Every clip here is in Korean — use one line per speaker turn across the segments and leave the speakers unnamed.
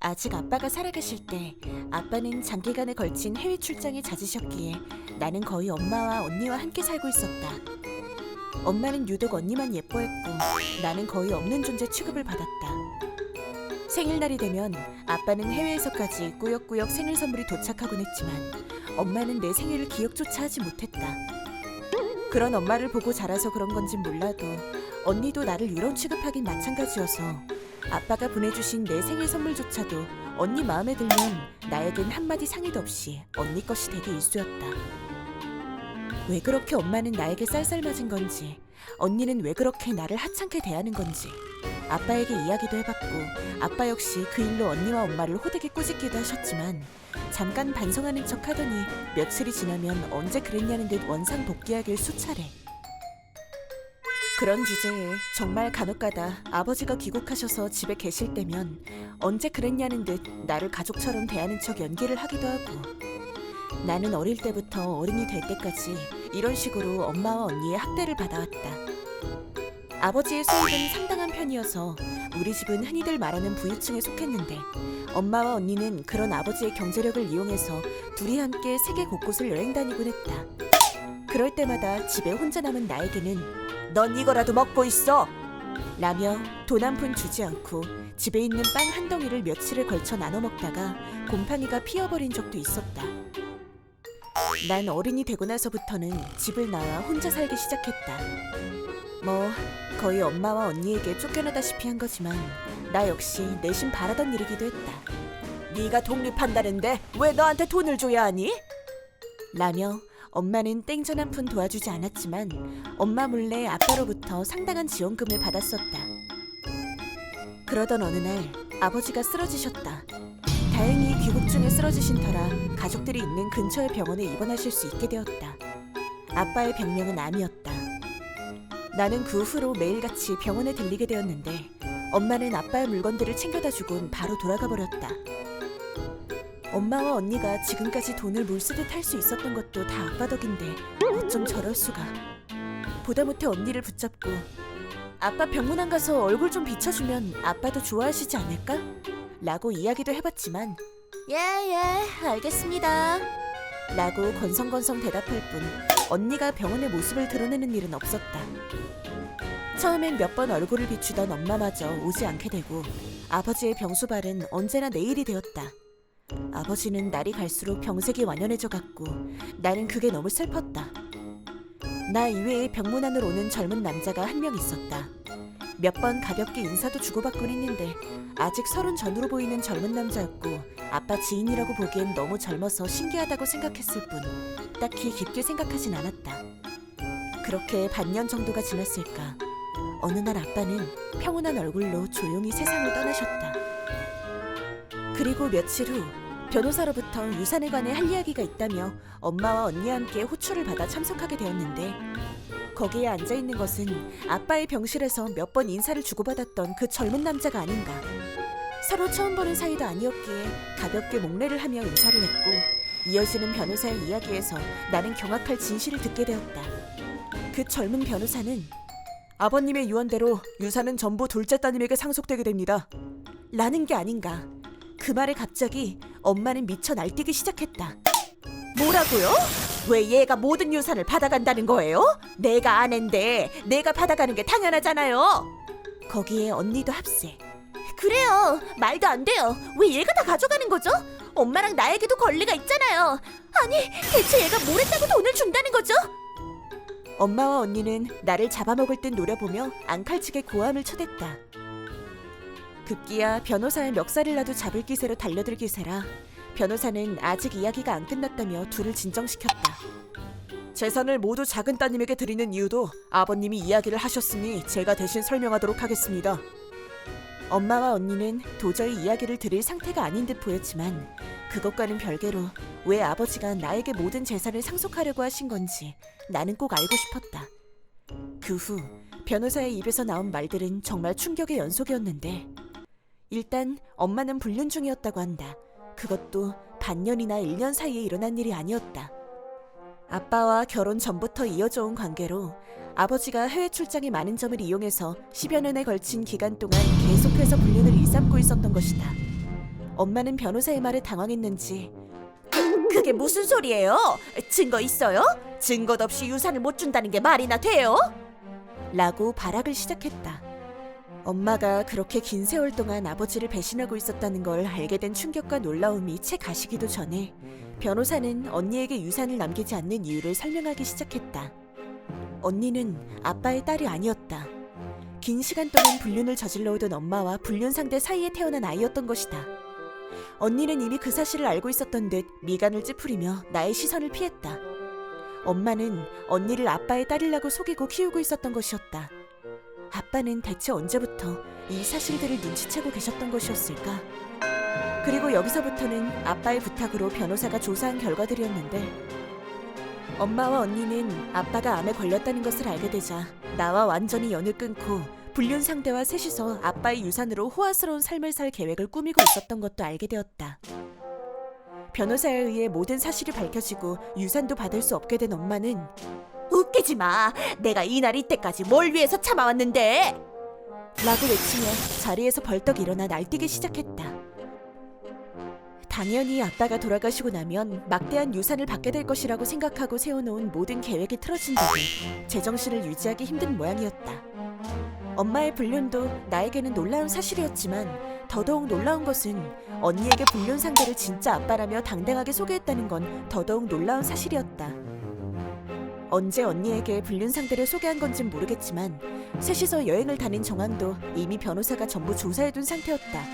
아직 아빠가 살아계실 때 아빠는 장기간에 걸친 해외 출장이 잦으셨기에 나는 거의 엄마와 언니와 함께 살고 있었다. 엄마는 유독 언니만 예뻐했고 나는 거의 없는 존재 취급을 받았다. 생일날이 되면 아빠는 해외에서까지 꾸역꾸역 생일 선물이 도착하곤 했지만 엄마는 내 생일을 기억조차 하지 못했다. 그런 엄마를 보고 자라서 그런 건진 몰라도 언니도 나를 유령 취급하긴 마찬가지여서 아빠가 보내주신 내 생일 선물조차도 언니 마음에 들면 나에겐 한마디 상의도 없이 언니 것이 되게 일쑤였다. 왜 그렇게 엄마는 나에게 쌀쌀맞은 건지, 언니는 왜 그렇게 나를 하찮게 대하는 건지 아빠에게 이야기도 해봤고 아빠 역시 그 일로 언니와 엄마를 호되게 꾸짖기도 하셨지만 잠깐 반성하는 척 하더니 며칠이 지나면 언제 그랬냐는 듯 원상 복귀하길 수차례. 그런 주제에 정말 간혹가다 아버지가 귀국하셔서 집에 계실 때면 언제 그랬냐는 듯 나를 가족처럼 대하는 척 연기를 하기도 하고, 나는 어릴 때부터 어른이 될 때까지 이런 식으로 엄마와 언니의 학대를 받아왔다. 아버지의 수입은 상당한 편이어서 우리 집은 흔히들 말하는 부유층에 속했는데 엄마와 언니는 그런 아버지의 경제력을 이용해서 둘이 함께 세계 곳곳을 여행 다니곤 했다. 그럴 때마다 집에 혼자 남은 나에게는 "넌 이거라도 먹고 있어!" 라며 돈 한 푼 주지 않고 집에 있는 빵 한 덩이를 며칠을 걸쳐 나눠 먹다가 곰팡이가 피어버린 적도 있었다. 난 어른이 되고 나서부터는 집을 나와 혼자 살기 시작했다. 뭐 거의 엄마와 언니에게 쫓겨나다시피 한 거지만 나 역시 내심 바라던 일이기도 했다. "네가 독립한다는데 왜 너한테 돈을 줘야 하니?" 라며 엄마는 땡전 한 푼 도와주지 않았지만 엄마 몰래 아빠로부터 상당한 지원금을 받았었다. 그러던 어느 날 아버지가 쓰러지셨다. 다행히 귀국 중에 쓰러지신 터라 가족들이 있는 근처의 병원에 입원하실 수 있게 되었다. 아빠의 병명은 암이었다. 나는 그 후로 매일같이 병원에 들리게 되었는데 엄마는 아빠의 물건들을 챙겨다 주곤 바로 돌아가 버렸다. 엄마와 언니가 지금까지 돈을 물쓰듯 할 수 있었던 것도 다 아빠 덕인데 어쩜 저럴 수가. 보다 못해 언니를 붙잡고 "아빠 병문안 가서 얼굴 좀 비춰주면 아빠도 좋아하시지 않을까?" 라고 이야기도 해봤지만 "예, 알겠습니다" 라고 건성건성 대답할 뿐 언니가 병원의 모습을 드러내는 일은 없었다. 처음엔 몇 번 얼굴을 비추던 엄마마저 오지 않게 되고 아버지의 병수발은 언제나 내일이 되었다. 아버지는 날이 갈수록 병색이 완연해져 갔고 나는 그게 너무 슬펐다. 나 이외에 병문안으로 오는 젊은 남자가 한 명 있었다. 몇 번 가볍게 인사도 주고받곤 했는데 아직 30 전후로 보이는 젊은 남자였고 아빠 지인이라고 보기엔 너무 젊어서 신기하다고 생각했을 뿐 딱히 깊게 생각하진 않았다. 그렇게 반년 정도가 지났을까 어느 날 아빠는 평온한 얼굴로 조용히 세상을 떠나셨다. 그리고 며칠 후 변호사로부터 유산에 관해 할 이야기가 있다며 엄마와 언니와 함께 호출을 받아 참석하게 되었는데 거기에 앉아있는 것은 아빠의 병실에서 몇 번 인사를 주고받았던 그 젊은 남자가 아닌가. 서로 처음 보는 사이도 아니었기에 가볍게 목례를 하며 인사를 했고 이어지는 변호사의 이야기에서 나는 경악할 진실을 듣게 되었다. 그 젊은 변호사는 "아버님의 유언대로 유산은 전부 둘째 따님에게 상속되게 됩니다" 라는 게 아닌가. 그 말에 갑자기 엄마는 미쳐 날뛰기 시작했다. "뭐라고요? 왜 얘가 모든 유산을 받아간다는 거예요? 내가 아낸데 내가 받아가는 게 당연하잖아요." 거기에 언니도 합세. "그래요. 말도 안 돼요. 왜 얘가 다 가져가는 거죠? 엄마랑 나에게도 권리가 있잖아요. 아니 대체 얘가 뭘 했다고 돈을 준다는 거죠?" 엄마와 언니는 나를 잡아먹을 듯 노려보며 앙칼지게 고함을 쳐댔다. 급기야 변호사의 멱살을 놔도 잡을 기세로 달려들 기세라 변호사는 아직 이야기가 안 끝났다며 둘을 진정시켰다. "재산을 모두 작은 따님에게 드리는 이유도 아버님이 이야기를 하셨으니 제가 대신 설명하도록 하겠습니다." 엄마와 언니는 도저히 이야기를 들을 상태가 아닌 듯 보였지만 그것과는 별개로 왜 아버지가 나에게 모든 재산을 상속하려고 하신 건지 나는 꼭 알고 싶었다. 그 후 변호사의 입에서 나온 말들은 정말 충격의 연속이었는데 일단 엄마는 불륜 중이었다고 한다. 그것도 반년이나 1년 사이에 일어난 일이 아니었다. 아빠와 결혼 전부터 이어져 온 관계로 아버지가 해외 출장이 많은 점을 이용해서 10여 년에 걸친 기간 동안 계속해서 불륜을 일삼고 있었던 것이다. 엄마는 변호사의 말에 당황했는지 그게 무슨 소리예요? 증거 있어요? 증거도 없이 유산을 못 준다는 게 말이나 돼요? 라고 발악을 시작했다. 엄마가 그렇게 긴 세월 동안 아버지를 배신하고 있었다는 걸 알게 된 충격과 놀라움이 채 가시기도 전에 변호사는 언니에게 유산을 남기지 않는 이유를 설명하기 시작했다. 언니는 아빠의 딸이 아니었다. 긴 시간 동안 불륜을 저질러 오던 엄마와 불륜 상대 사이에 태어난 아이였던 것이다. 언니는 이미 그 사실을 알고 있었던 듯 미간을 찌푸리며 나의 시선을 피했다. 엄마는 언니를 아빠의 딸이라고 속이고 키우고 있었던 것이었다. 아빠는 대체 언제부터 이 사실들을 눈치채고 계셨던 것이었을까? 그리고 여기서부터는 아빠의 부탁으로 변호사가 조사한 결과들이었는데 엄마와 언니는 아빠가 암에 걸렸다는 것을 알게 되자 나와 완전히 연을 끊고 불륜 상대와 셋이서 아빠의 유산으로 호화스러운 삶을 살 계획을 꾸미고 있었던 것도 알게 되었다. 변호사에 의해 모든 사실이 밝혀지고 유산도 받을 수 없게 된 엄마는 웃기지 마! 내가 이날 이때까지 뭘 위해서 참아왔는데! 라고 외치며 자리에서 벌떡 일어나 날뛰기 시작했다. 당연히 아빠가 돌아가시고 나면 막대한 유산을 받게 될 것이라고 생각하고 세워놓은 모든 계획이 틀어진 덕에 제정신을 유지하기 힘든 모양이었다. 엄마의 불륜도 나에게는 놀라운 사실이었지만 더더욱 놀라운 것은 언니에게 불륜 상대를 진짜 아빠라며 당당하게 소개했다는 건 더더욱 놀라운 사실이었다. 언제 언니에게 불륜 상대를 소개한 건진 모르겠지만 셋이서 여행을 다닌 정황도 이미 변호사가 전부 조사해둔 상태였다.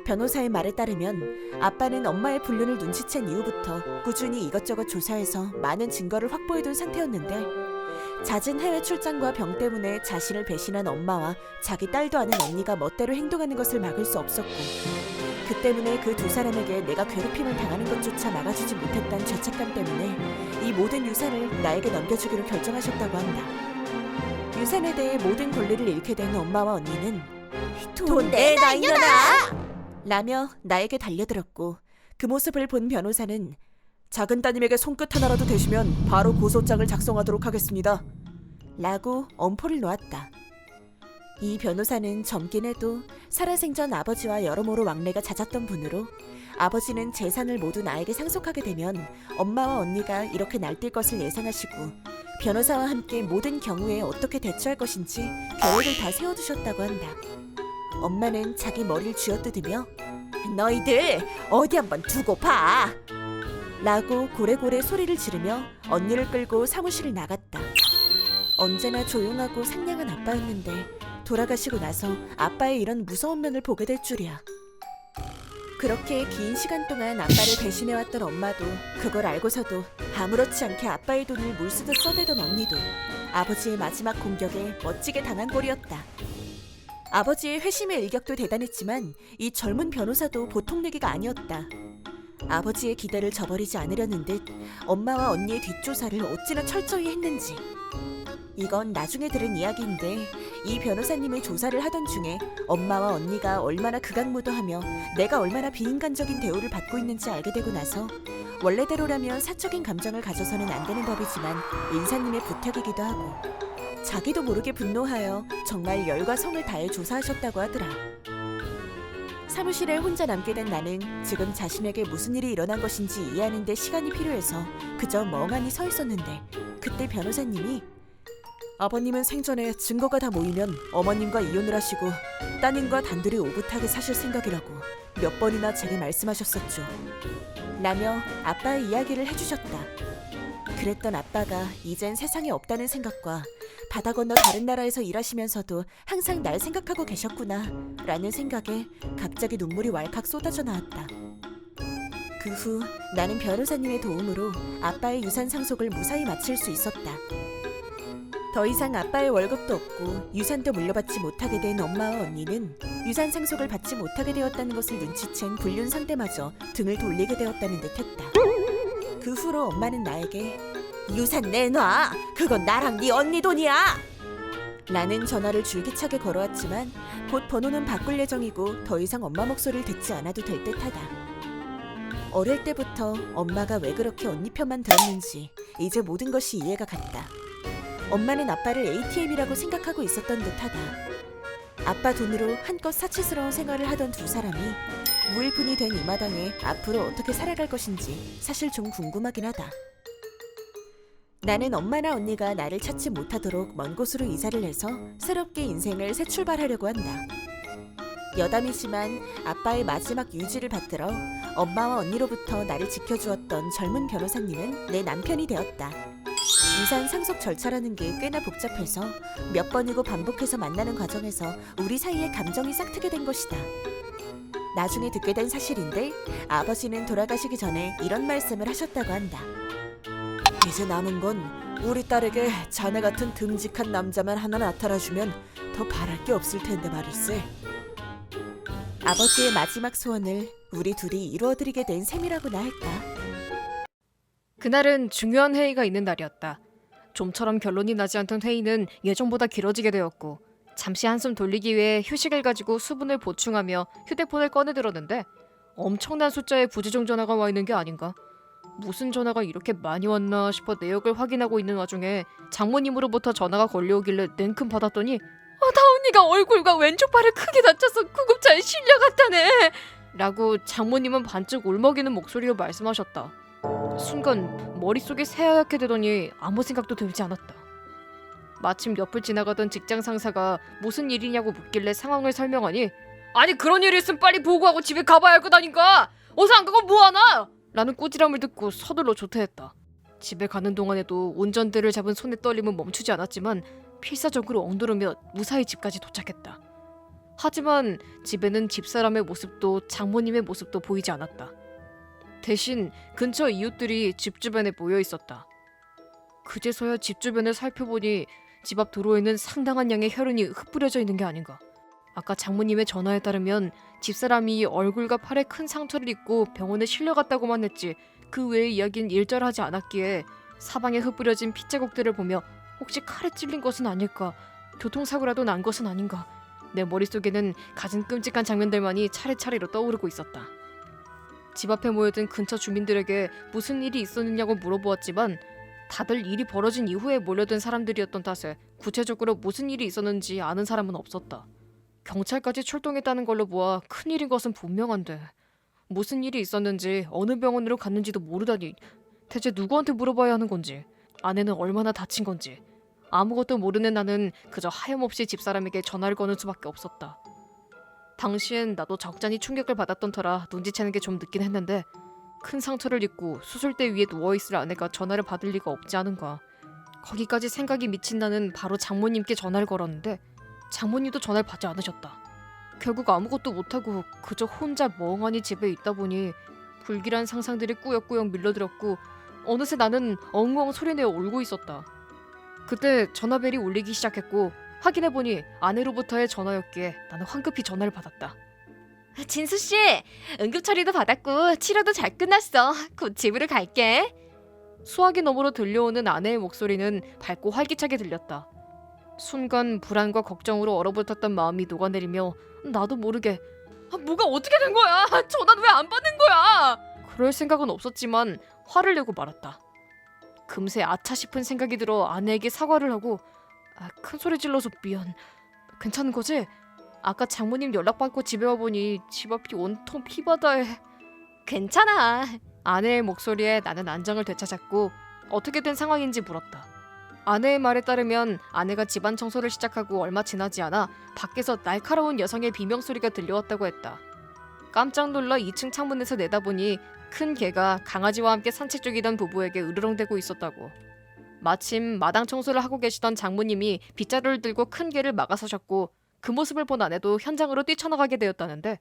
변호사의 말에 따르면 아빠는 엄마의 불륜을 눈치챈 이후부터 꾸준히 이것저것 조사해서 많은 증거를 확보해둔 상태였는데 잦은 해외 출장과 병 때문에 자신을 배신한 엄마와 자기 딸도 아는 언니가 멋대로 행동하는 것을 막을 수 없었고 그 때문에 그 두 사람에게 내가 괴롭힘을 당하는 것조차 막아주지 못했다는 죄책감 때문에 이 모든 유산을 나에게 넘겨주기로 결정하셨다고 한다. 유산에 대해 모든 권리를 잃게 된 엄마와 언니는 돈 내놔 이년아! 라며 나에게 달려들었고 그 모습을 본 변호사는 작은 따님에게 손끝 하나라도 대시면 바로 고소장을 작성하도록 하겠습니다. 라고 엄포를 놓았다. 이 변호사는 젊긴 해도 살아생전 아버지와 여러모로 왕래가 잦았던 분으로 아버지는 재산을 모두 나에게 상속하게 되면 엄마와 언니가 이렇게 날뛸 것을 예상하시고 변호사와 함께 모든 경우에 어떻게 대처할 것인지 계획을 다 세워두셨다고 한다. 엄마는 자기 머리를 쥐어뜯으며 너희들 어디 한번 두고 봐! 라고 고래고래 소리를 지르며 언니를 끌고 사무실을 나갔다. 언제나 조용하고 상냥한 아빠였는데 돌아가시고 나서 아빠의 이런 무서운 면을 보게 될 줄이야. 그렇게 긴 시간 동안 아빠를 배신해왔던 엄마도 그걸 알고서도 아무렇지 않게 아빠의 돈을 물쓰듯 써대던 언니도 아버지의 마지막 공격에 멋지게 당한 꼴이었다. 아버지의 회심의 일격도 대단했지만 이 젊은 변호사도 보통 내기가 아니었다. 아버지의 기대를 저버리지 않으려는 듯 엄마와 언니의 뒷조사를 어찌나 철저히 했는지. 이건 나중에 들은 이야기인데 이 변호사님의 조사를 하던 중에 엄마와 언니가 얼마나 극악무도하며 내가 얼마나 비인간적인 대우를 받고 있는지 알게 되고 나서 원래대로라면 사적인 감정을 가져서는 안 되는 법이지만 인사님의 부탁이기도 하고 자기도 모르게 분노하여 정말 열과 성을 다해 조사하셨다고 하더라. 사무실에 혼자 남게 된 나는 지금 자신에게 무슨 일이 일어난 것인지 이해하는 데 시간이 필요해서 그저 멍하니 서 있었는데 그때 변호사님이 아버님은 생전에 증거가 다 모이면 어머님과 이혼을 하시고 따님과 단둘이 오붓하게 사실 생각이라고 몇 번이나 제게 말씀하셨었죠. 라며 아빠의 이야기를 해주셨다. 그랬던 아빠가 이젠 세상에 없다는 생각과 바다 건너 다른 나라에서 일하시면서도 항상 날 생각하고 계셨구나 라는 생각에 갑자기 눈물이 왈칵 쏟아져 나왔다. 그 후 나는 변호사님의 도움으로 아빠의 유산 상속을 무사히 마칠 수 있었다. 더 이상 아빠의 월급도 없고 유산도 물려받지 못하게 된 엄마와 언니는 유산 상속을 받지 못하게 되었다는 것을 눈치챈 불륜 상대마저 등을 돌리게 되었다는 듯했다. 그 후로 엄마는 나에게 유산 내놔! 그건 나랑 네 언니 돈이야! 라는 전화를 줄기차게 걸어왔지만 곧 번호는 바꿀 예정이고 더 이상 엄마 목소리를 듣지 않아도 될 듯하다. 어릴 때부터 엄마가 왜 그렇게 언니 편만 들었는지 이제 모든 것이 이해가 갔다. 엄마는 아빠를 ATM이라고 생각하고 있었던 듯하다. 아빠 돈으로 한껏 사치스러운 생활을 하던 두 사람이 무일푼이 된 이 마당에 앞으로 어떻게 살아갈 것인지 사실 좀 궁금하긴 하다. 나는 엄마나 언니가 나를 찾지 못하도록 먼 곳으로 이사를 해서 새롭게 인생을 새 출발하려고 한다. 여담이지만 아빠의 마지막 유지를 받들어 엄마와 언니로부터 나를 지켜주었던 젊은 변호사님은 내 남편이 되었다. 유산 상속 절차라는 게 꽤나 복잡해서 몇 번이고 반복해서 만나는 과정에서 우리 사이에 감정이 싹트게 된 것이다. 나중에 듣게 된 사실인데 아버지는 돌아가시기 전에 이런 말씀을 하셨다고 한다. 이제 남은 건 우리 딸에게 자네 같은 듬직한 남자만 하나 나타나주면 더 바랄 게 없을 텐데 말일세. 아버지의 마지막 소원을 우리 둘이 이루어드리게 된 셈이라고나 할까.
그날은 중요한 회의가 있는 날이었다. 좀처럼 결론이 나지 않던 회의는 예정보다 길어지게 되었고 잠시 한숨 돌리기 위해 휴식을 가지고 수분을 보충하며 휴대폰을 꺼내들었는데 엄청난 숫자의 부재중 전화가 와 있는 게 아닌가. 무슨 전화가 이렇게 많이 왔나 싶어 내역을 확인하고 있는 와중에 장모님으로부터 전화가 걸려오길래 냉큼 받았더니 다은이가 얼굴과 왼쪽 팔을 크게 다쳐서 구급차에 실려갔다네 라고 장모님은 반쯤 울먹이는 목소리로 말씀하셨다. 순간 머릿속이 새하얗게 되더니 아무 생각도 들지 않았다. 마침 옆을 지나가던 직장 상사가 무슨 일이냐고 묻길래 상황을 설명하니 아니 그런 일이 있으면 빨리 보고하고 집에 가봐야 할 것 아닌가? 어서 안 가고 뭐하나? 라는 꾸지람을 듣고 서둘러 조퇴했다. 집에 가는 동안에도 운전대를 잡은 손의 떨림은 멈추지 않았지만 필사적으로 엉두르며 무사히 집까지 도착했다. 하지만 집에는 집사람의 모습도 장모님의 모습도 보이지 않았다. 대신 근처 이웃들이 집 주변에 모여 있었다. 그제서야 집 주변을 살펴보니 집 앞 도로에는 상당한 양의 혈흔이 흩뿌려져 있는 게 아닌가. 아까 장모님의 전화에 따르면 집사람이 얼굴과 팔에 큰 상처를 입고 병원에 실려갔다고만 했지 그 외의 이야기는 일절하지 않았기에 사방에 흩뿌려진 핏자국들을 보며 혹시 칼에 찔린 것은 아닐까, 교통사고라도 난 것은 아닌가. 내 머릿속에는 가진 끔찍한 장면들만이 차례차례로 떠오르고 있었다. 집 앞에 모여든 근처 주민들에게 무슨 일이 있었느냐고 물어보았지만 다들 일이 벌어진 이후에 몰려든 사람들이었던 탓에 구체적으로 무슨 일이 있었는지 아는 사람은 없었다. 경찰까지 출동했다는 걸로 보아 큰일인 것은 분명한데 무슨 일이 있었는지 어느 병원으로 갔는지도 모르다니 대체 누구한테 물어봐야 하는 건지, 아내는 얼마나 다친 건지 아무것도 모르는 나는 그저 하염없이 집사람에게 전화를 거는 수밖에 없었다. 당시엔 나도 적잖이 충격을 받았던 터라 눈치채는 게 좀 늦긴 했는데 큰 상처를 입고 수술대 위에 누워있을 아내가 전화를 받을 리가 없지 않은가. 거기까지 생각이 미친 나는 바로 장모님께 전화를 걸었는데 장모님도 전화를 받지 않으셨다. 결국 아무것도 못하고 그저 혼자 멍하니 집에 있다 보니 불길한 상상들이 꾸역꾸역 밀려들었고 어느새 나는 엉엉 소리내어 울고 있었다. 그때 전화벨이 울리기 시작했고 확인해보니 아내로부터의 전화였기에 나는 황급히 전화를 받았다. 진수씨, 응급처리도 받았고 치료도 잘 끝났어. 곧 집으로 갈게. 수화기 너머로 들려오는 아내의 목소리는 밝고 활기차게 들렸다. 순간 불안과 걱정으로 얼어붙었던 마음이 녹아내리며 나도 모르게 뭐가 어떻게 된 거야? 전화는 왜 안 받는 거야? 그럴 생각은 없었지만 화를 내고 말았다. 금세 아차 싶은 생각이 들어 아내에게 사과를 하고 큰 소리 질러서 미안. 괜찮은 거지? 아까 장모님 연락받고 집에 와보니 집 앞이 온통 피바다에. 괜찮아. 아내의 목소리에 나는 안정을 되찾았고 어떻게 된 상황인지 물었다. 아내의 말에 따르면 아내가 집안 청소를 시작하고 얼마 지나지 않아 밖에서 날카로운 여성의 비명소리가 들려왔다고 했다. 깜짝 놀라 2층 창문에서 내다보니 큰 개가 강아지와 함께 산책 중이던 부부에게 으르렁대고 있었다고. 마침 마당 청소를 하고 계시던 장모님이 빗자루를 들고 큰 개를 막아서셨고 그 모습을 본 아내도 현장으로 뛰쳐나가게 되었다는데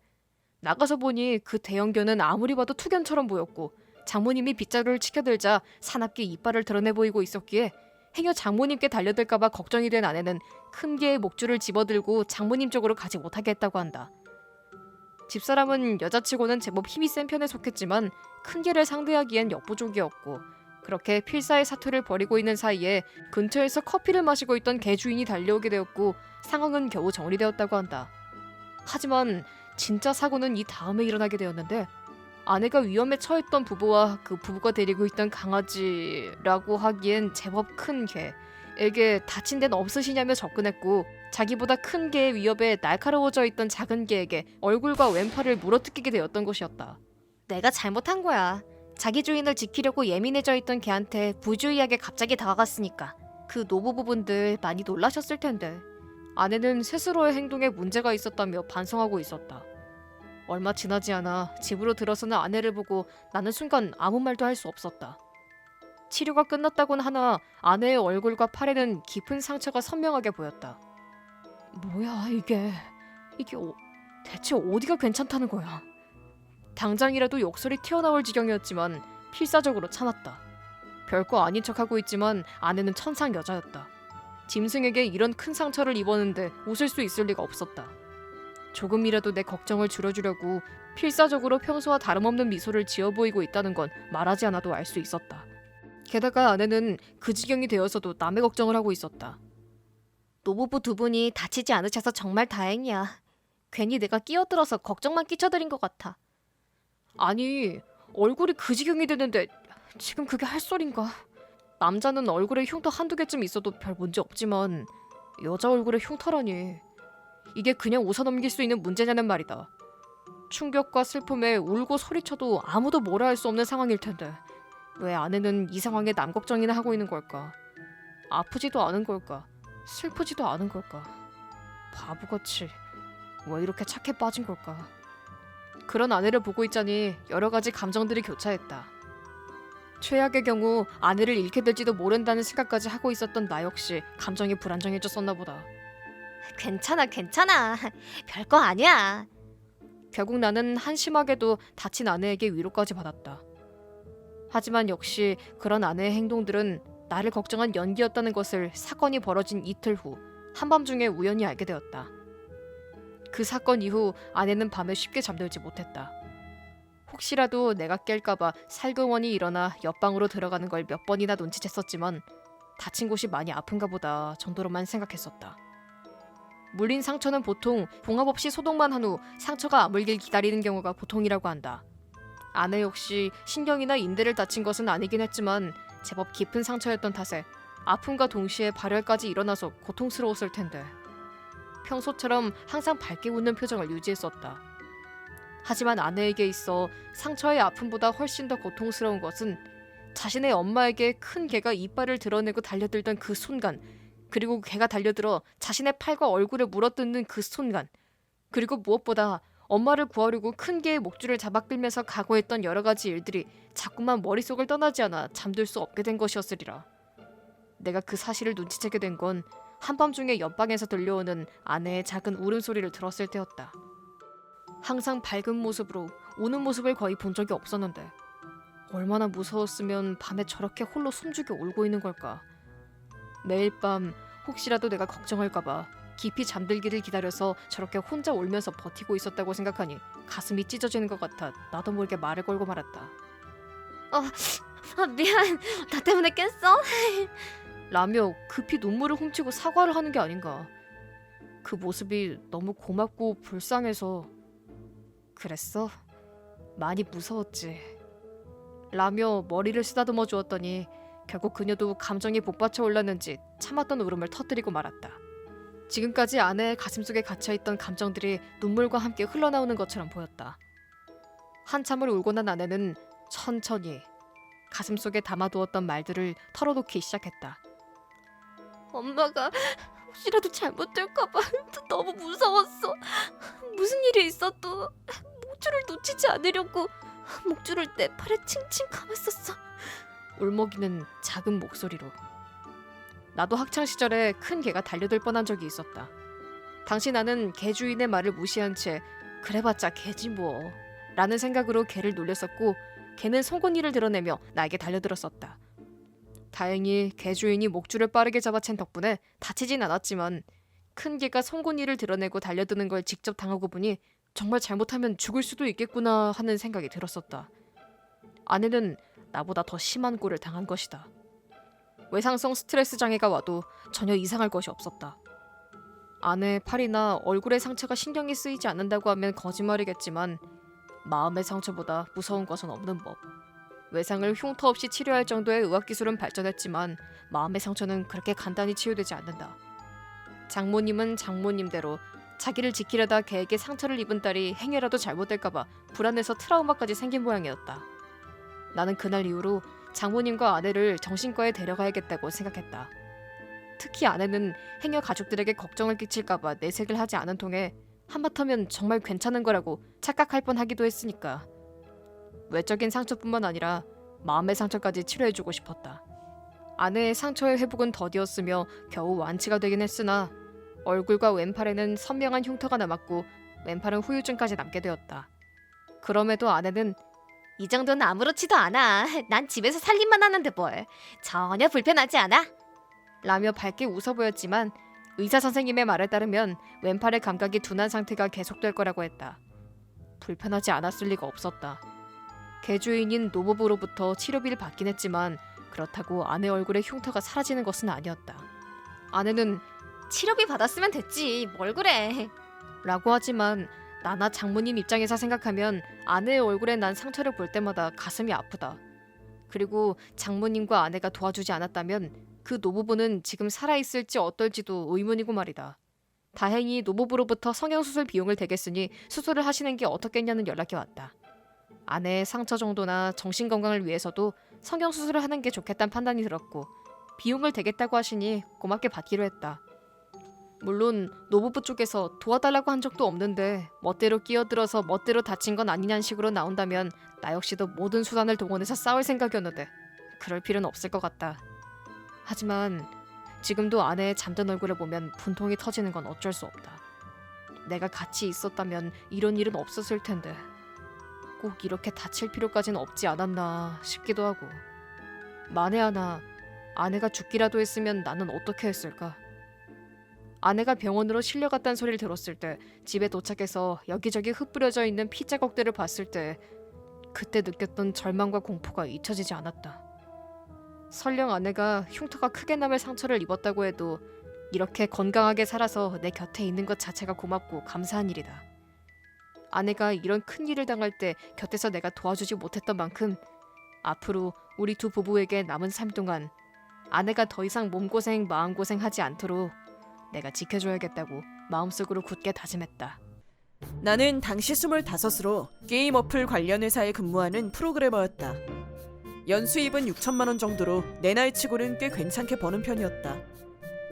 나가서 보니 그 대형견은 아무리 봐도 투견처럼 보였고 장모님이 빗자루를 치켜들자 사납게 이빨을 드러내 보이고 있었기에 행여 장모님께 달려들까봐 걱정이 된 아내는 큰 개의 목줄을 집어들고 장모님 쪽으로 가지 못하게 했다고 한다. 집사람은 여자치고는 제법 힘이 센 편에 속했지만 큰 개를 상대하기엔 역부족이었고 그렇게 필사의 사투를 벌이고 있는 사이에 근처에서 커피를 마시고 있던 개 주인이 달려오게 되었고 상황은 겨우 정리되었다고 한다. 하지만 진짜 사고는 이 다음에 일어나게 되었는데 아내가 위험에 처했던 부부와 그 부부가 데리고 있던 강아지라고 하기엔 제법 큰 개, 에게 다친 데는 없으시냐며 접근했고 자기보다 큰 개의 위협에 날카로워져 있던 작은 개에게 얼굴과 왼팔을 물어뜯기게 되었던 것이었다. 내가 잘못한 거야. 자기 주인을 지키려고 예민해져 있던 개한테 부주의하게 갑자기 다가갔으니까. 그 노부부분들 많이 놀라셨을 텐데. 아내는 스스로의 행동에 문제가 있었다며 반성하고 있었다. 얼마 지나지 않아 집으로 들어서는 아내를 보고 나는 순간 아무 말도 할 수 없었다. 치료가 끝났다곤 하나 아내의 얼굴과 팔에는 깊은 상처가 선명하게 보였다. 뭐야 이게 대체 어디가 괜찮다는 거야? 당장이라도 욕설이 튀어나올 지경이었지만 필사적으로 참았다. 별거 아닌 척하고 있지만 아내는 천상 여자였다. 짐승에게 이런 큰 상처를 입었는데 웃을 수 있을 리가 없었다. 조금이라도 내 걱정을 줄여주려고 필사적으로 평소와 다름없는 미소를 지어 보이고 있다는 건 말하지 않아도 알 수 있었다. 게다가 아내는 그 지경이 되어서도 남의 걱정을 하고 있었다. 노부부 두 분이 다치지 않으셔서 정말 다행이야. 괜히 내가 끼어들어서 걱정만 끼쳐드린 것 같아. 아니, 얼굴이 그 지경이 되는데 지금 그게 할 소린가? 남자는 얼굴에 흉터 한두 개쯤 있어도 별 문제 없지만 여자 얼굴에 흉터라니. 이게 그냥 웃어넘길 수 있는 문제냐는 말이다. 충격과 슬픔에 울고 소리쳐도 아무도 뭐라 할 수 없는 상황일 텐데 왜 아내는 이 상황에 남 걱정이나 하고 있는 걸까? 아프지도 않은 걸까? 슬프지도 않은 걸까? 바보같이 왜 이렇게 착해 빠진 걸까? 그런 아내를 보고 있자니 여러 가지 감정들이 교차했다. 최악의 경우 아내를 잃게 될지도 모른다는 생각까지 하고 있었던 나 역시 감정이 불안정해졌었나 보다. 괜찮아. 별거 아니야. 결국 나는 한심하게도 다친 아내에게 위로까지 받았다. 하지만 역시 그런 아내의 행동들은 나를 걱정한 연기였다는 것을 사건이 벌어진 이틀 후 한밤중에 우연히 알게 되었다. 그 사건 이후 아내는 밤에 쉽게 잠들지 못했다. 혹시라도 내가 깰까봐 살그머니 일어나 옆방으로 들어가는 걸 몇 번이나 눈치챘었지만 다친 곳이 많이 아픈가 보다 정도로만 생각했었다. 물린 상처는 보통 봉합 없이 소독만 한 후 상처가 아물길 기다리는 경우가 보통이라고 한다. 아내 역시 신경이나 인대를 다친 것은 아니긴 했지만 제법 깊은 상처였던 탓에 아픔과 동시에 발열까지 일어나서 고통스러웠을 텐데 평소처럼 항상 밝게 웃는 표정을 유지했었다. 하지만 아내에게 있어 상처의 아픔보다 훨씬 더 고통스러운 것은 자신의 엄마에게 큰 개가 이빨을 드러내고 달려들던 그 순간, 그리고 개가 달려들어 자신의 팔과 얼굴을 물어뜯는 그 순간, 그리고 무엇보다 엄마를 구하려고 큰 개의 목줄을 잡아끌면서 각오했던 여러 가지 일들이 자꾸만 머릿속을 떠나지 않아 잠들 수 없게 된 것이었으리라. 내가 그 사실을 눈치채게 된 건 한밤중에 옆방에서 들려오는 아내의 작은 울음소리를 들었을 때였다. 항상 밝은 모습으로 우는 모습을 거의 본 적이 없었는데 얼마나 무서웠으면 밤에 저렇게 홀로 숨죽여 울고 있는 걸까. 매일 밤 혹시라도 내가 걱정할까봐 깊이 잠들기를 기다려서 저렇게 혼자 울면서 버티고 있었다고 생각하니 가슴이 찢어지는 것 같아 나도 모르게 말을 걸고 말았다.
미안. 나 때문에 깼어?
라며 급히 눈물을 훔치고 사과를 하는 게 아닌가. 그 모습이 너무 고맙고 불쌍해서. 그랬어? 많이 무서웠지. 라며 머리를 쓰다듬어 주었더니 결국 그녀도 감정이 복받쳐 올랐는지 참았던 울음을 터뜨리고 말았다. 지금까지 아내의 가슴속에 갇혀있던 감정들이 눈물과 함께 흘러나오는 것처럼 보였다. 한참을 울고 난 아내는 천천히 가슴속에 담아두었던 말들을 털어놓기 시작했다.
엄마가 혹시라도 잘못될까봐 너무 무서웠어. 무슨 일이 있어도 목줄을 놓치지 않으려고 목줄을 내 팔에 칭칭 감았었어.
울먹이는 작은 목소리로. 나도 학창시절에 큰 개가 달려들 뻔한 적이 있었다. 당시 나는 개 주인의 말을 무시한 채 그래봤자 개지 뭐 라는 생각으로 개를 놀렸었고 개는 송곳니를 드러내며 나에게 달려들었었다. 다행히 개 주인이 목줄을 빠르게 잡아챈 덕분에 다치진 않았지만 큰 개가 송곳니를 드러내고 달려드는 걸 직접 당하고 보니 정말 잘못하면 죽을 수도 있겠구나 하는 생각이 들었었다. 아내는 나보다 더 심한 꼴을 당한 것이다. 외상성 스트레스 장애가 와도 전혀 이상할 것이 없었다. 아내의 팔이나 얼굴의 상처가 신경이 쓰이지 않는다고 하면 거짓말이겠지만 마음의 상처보다 무서운 것은 없는 법. 외상을 흉터 없이 치료할 정도의 의학기술은 발전했지만 마음의 상처는 그렇게 간단히 치유되지 않는다. 장모님은 장모님대로 자기를 지키려다 개에게 상처를 입은 딸이 행여라도 잘못될까봐 불안해서 트라우마까지 생긴 모양이었다. 나는 그날 이후로 장모님과 아내를 정신과에 데려가야겠다고 생각했다. 특히 아내는 행여 가족들에게 걱정을 끼칠까봐 내색을 하지 않은 통에 한바탕면 정말 괜찮은 거라고 착각할 뻔하기도 했으니까. 외적인 상처뿐만 아니라 마음의 상처까지 치료해주고 싶었다. 아내의 상처의 회복은 더디었으며 겨우 완치가 되긴 했으나 얼굴과 왼팔에는 선명한 흉터가 남았고 왼팔은 후유증까지 남게 되었다. 그럼에도 아내는
이 정도는 아무렇지도 않아. 난 집에서 살림만 하는데 뭘. 전혀 불편하지 않아.
라며 밝게 웃어 보였지만 의사 선생님의 말에 따르면 왼팔의 감각이 둔한 상태가 계속될 거라고 했다. 불편하지 않았을 리가 없었다. 개주인인 노부부로부터 치료비를 받긴 했지만 그렇다고 아내 얼굴에 흉터가 사라지는 것은 아니었다. 아내는
치료비 받았으면 됐지. 뭘 그래.
라고 하지만 나나 장모님 입장에서 생각하면 아내의 얼굴에 난 상처를 볼 때마다 가슴이 아프다. 그리고 장모님과 아내가 도와주지 않았다면 그 노부부는 지금 살아있을지 어떨지도 의문이고 말이다. 다행히 노부부로부터 성형수술 비용을 대겠으니 수술을 하시는 게 어떻겠냐는 연락이 왔다. 아내의 상처 정도나 정신건강을 위해서도 성형수술을 하는 게 좋겠다는 판단이 들었고 비용을 대겠다고 하시니 고맙게 받기로 했다. 물론 노부부 쪽에서 도와달라고 한 적도 없는데 멋대로 끼어들어서 멋대로 다친 건 아니냐는 식으로 나온다면 나 역시도 모든 수단을 동원해서 싸울 생각이었는데 그럴 필요는 없을 것 같다. 하지만 지금도 아내의 잠든 얼굴을 보면 분통이 터지는 건 어쩔 수 없다. 내가 같이 있었다면 이런 일은 없었을 텐데 꼭 이렇게 다칠 필요까지는 없지 않았나 싶기도 하고 만에 하나 아내가 죽기라도 했으면 나는 어떻게 했을까? 아내가 병원으로 실려갔다는 소리를 들었을 때 집에 도착해서 여기저기 흩뿌려져 있는 피 자국들을 봤을 때 그때 느꼈던 절망과 공포가 잊혀지지 않았다. 설령 아내가 흉터가 크게 남을 상처를 입었다고 해도 이렇게 건강하게 살아서 내 곁에 있는 것 자체가 고맙고 감사한 일이다. 아내가 이런 큰 일을 당할 때 곁에서 내가 도와주지 못했던 만큼 앞으로 우리 두 부부에게 남은 삶 동안 아내가 더 이상 몸고생 마음고생하지 않도록 내가 지켜줘야겠다고 마음속으로 굳게 다짐했다.
나는 당시 25으로 게임 어플 관련 회사에 근무하는 프로그래머였다. 연수입은 6천만 원 정도로 내 나이치고는 꽤 괜찮게 버는 편이었다.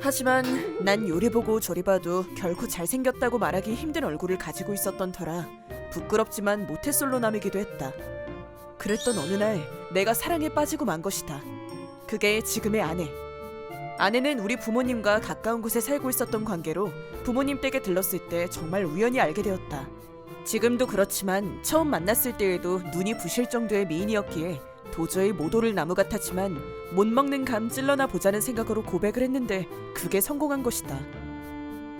하지만 난 요리 보고 저리 봐도 결코 잘생겼다고 말하기 힘든 얼굴을 가지고 있었던 터라 부끄럽지만 모태솔로남이기도 했다. 그랬던 어느 날 내가 사랑에 빠지고 만 것이다. 그게 지금의 아내. 아내는 우리 부모님과 가까운 곳에 살고 있었던 관계로 부모님 댁에 들렀을 때 정말 우연히 알게 되었다. 지금도 그렇지만 처음 만났을 때에도 눈이 부실 정도의 미인이었기에 도저히 못 오를 나무 같았지만 못 먹는 감 찔러나 보자는 생각으로 고백을 했는데 그게 성공한 것이다.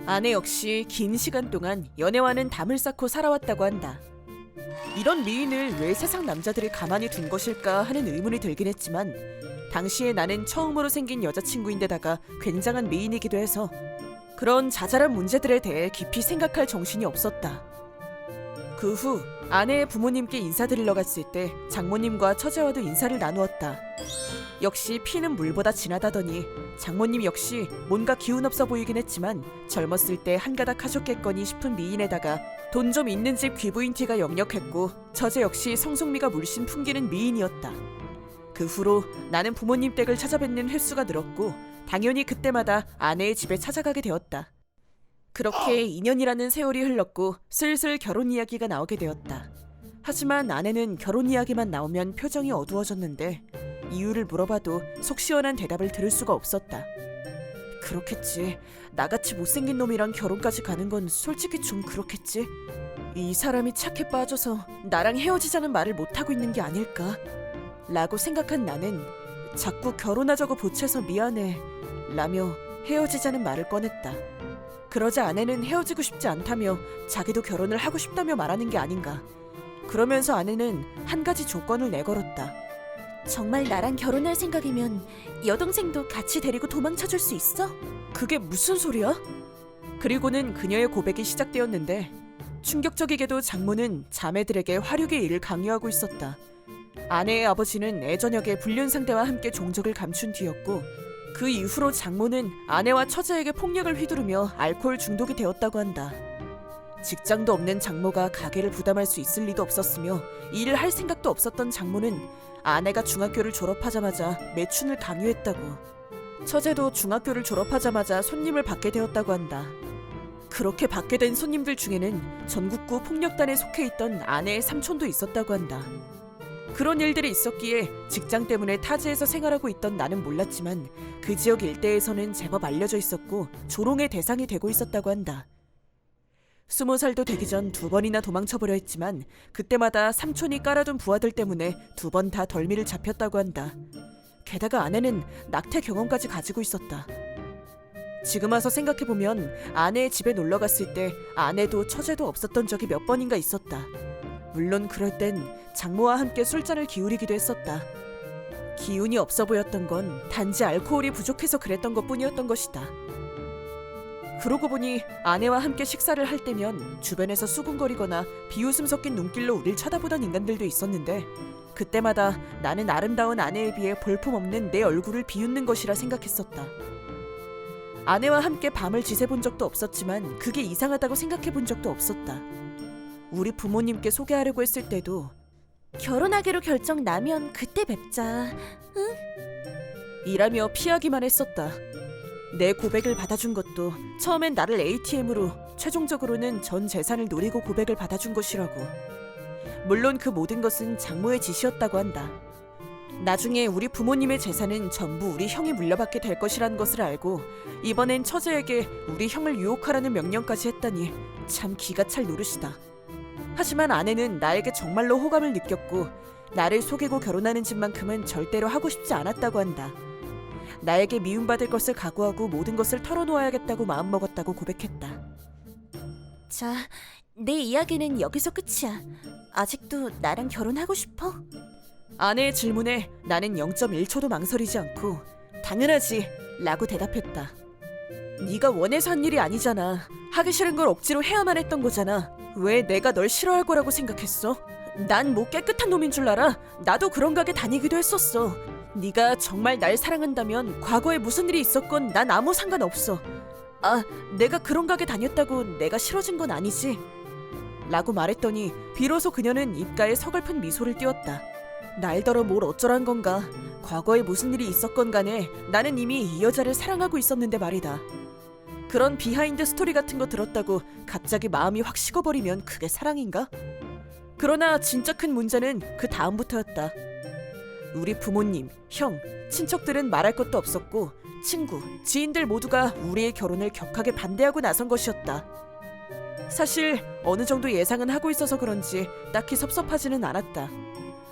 아내 역시 긴 시간 동안 연애와는 담을 쌓고 살아왔다고 한다. 이런 미인을 왜 세상 남자들이 가만히 둔 것일까 하는 의문이 들긴 했지만 당시에 나는 처음으로 생긴 여자친구인데다가 굉장한 미인이기도 해서 그런 자잘한 문제들에 대해 깊이 생각할 정신이 없었다. 그 후 아내의 부모님께 인사드리러 갔을 때 장모님과 처제와도 인사를 나누었다. 역시 피는 물보다 진하다더니 장모님 역시 뭔가 기운 없어 보이긴 했지만 젊었을 때 한가닥 하셨겠거니 싶은 미인에다가 돈 좀 있는 집 귀부인 티가 역력했고 처제 역시 성숙미가 물씬 풍기는 미인이었다. 그 후로 나는 부모님 댁을 찾아뵙는 횟수가 늘었고 당연히 그때마다 아내의 집에 찾아가게 되었다. 그렇게 2년이라는 세월이 흘렀고 슬슬 결혼 이야기가 나오게 되었다. 하지만 아내는 결혼 이야기만 나오면 표정이 어두워졌는데 이유를 물어봐도 속 시원한 대답을 들을 수가 없었다. 그렇겠지. 나같이 못생긴 놈이랑 결혼까지 가는 건 솔직히 좀 그렇겠지. 이 사람이 착해 빠져서 나랑 헤어지자는 말을 못하고 있는 게 아닐까? 라고 생각한 나는 자꾸 결혼하자고 보채서 미안해 라며 헤어지자는 말을 꺼냈다. 그러자 아내는 헤어지고 싶지 않다며 자기도 결혼을 하고 싶다며 말하는 게 아닌가. 그러면서 아내는 한 가지 조건을 내걸었다. 정말 나랑 결혼할 생각이면 여동생도 같이 데리고 도망쳐줄 수 있어? 그게 무슨 소리야? 그리고는 그녀의 고백이 시작되었는데 충격적이게도 장모는 자매들에게 화류의 일을 강요하고 있었다. 아내의 아버지는 애저녁에 불륜 상대와 함께 종적을 감춘 뒤였고 그 이후로 장모는 아내와 처제에게 폭력을 휘두르며 알코올 중독이 되었다고 한다. 직장도 없는 장모가 가게를 부담할 수 있을 리도 없었으며 일을 할 생각도 없었던 장모는 아내가 중학교를 졸업하자마자 매춘을 강요했다고. 처제도 중학교를 졸업하자마자 손님을 받게 되었다고 한다. 그렇게 받게 된 손님들 중에는 전국구 폭력단에 속해 있던 아내의 삼촌도 있었다고 한다. 그런 일들이 있었기에 직장 때문에 타지에서 생활하고 있던 나는 몰랐지만 그 지역 일대에서는 제법 알려져 있었고 조롱의 대상이 되고 있었다고 한다. 20살도 되기 전 2번이나 도망쳐버려 했지만 그때마다 삼촌이 깔아둔 부하들 때문에 2번 다 덜미를 잡혔다고 한다. 게다가 아내는 낙태 경험까지 가지고 있었다. 지금 와서 생각해보면 아내의 집에 놀러갔을 때 아내도 처제도 없었던 적이 몇 번인가 있었다. 물론 그럴 땐 장모와 함께 술잔을 기울이기도 했었다. 기운이 없어 보였던 건 단지 알코올이 부족해서 그랬던 것뿐이었던 것이다. 그러고 보니 아내와 함께 식사를 할 때면 주변에서 수군거리거나 비웃음 섞인 눈길로 우릴 쳐다보던 인간들도 있었는데 그때마다 나는 아름다운 아내에 비해 볼품없는 내 얼굴을 비웃는 것이라 생각했었다. 아내와 함께 밤을 지새본 적도 없었지만 그게 이상하다고 생각해 본 적도 없었다. 우리 부모님께 소개하려고 했을 때도 결혼하기로 결정 나면 그때 뵙자, 응? 이라며 피하기만 했었다. 내 고백을 받아준 것도 처음엔 나를 ATM으로 최종적으로는 전 재산을 노리고 고백을 받아준 것이라고. 물론 그 모든 것은 장모의 짓이었다고 한다. 나중에 우리 부모님의 재산은 전부 우리 형이 물려받게 될 것이라는 것을 알고 이번엔 처제에게 우리 형을 유혹하라는 명령까지 했다니 참 기가 찰 노릇이다. 하지만 아내는 나에게 정말로 호감을 느꼈고 나를 속이고 결혼하는 짓만큼은 절대로 하고 싶지 않았다고 한다. 나에게 미움받을 것을 각오하고 모든 것을 털어놓아야겠다고 마음먹었다고 고백했다. 자, 내 이야기는 여기서 끝이야. 아직도 나랑 결혼하고 싶어? 아내의 질문에 나는 0.1초도 망설이지 않고 당연하지 라고 대답했다. 네가 원해서 한 일이 아니잖아. 하기 싫은 걸 억지로 해야만 했던 거잖아. 왜 내가 널 싫어할 거라고 생각했어? 난 뭐 깨끗한 놈인 줄 알아? 나도 그런 가게 다니기도 했었어. 네가 정말 날 사랑한다면 과거에 무슨 일이 있었건 난 아무 상관없어. 아, 내가 그런 가게 다녔다고 내가 싫어진 건 아니지? 라고 말했더니 비로소 그녀는 입가에 서글픈 미소를 띄웠다. 날더러 뭘 어쩌란 건가. 과거에 무슨 일이 있었건 간에 나는 이미 이 여자를 사랑하고 있었는데 말이다. 그런 비하인드 스토리 같은 거 들었다고 갑자기 마음이 확 식어버리면 그게 사랑인가? 그러나 진짜 큰 문제는 그 다음부터였다. 우리 부모님, 형, 친척들은 말할 것도 없었고 친구, 지인들 모두가 우리의 결혼을 격하게 반대하고 나선 것이었다. 사실 어느 정도 예상은 하고 있어서 그런지 딱히 섭섭하지는 않았다.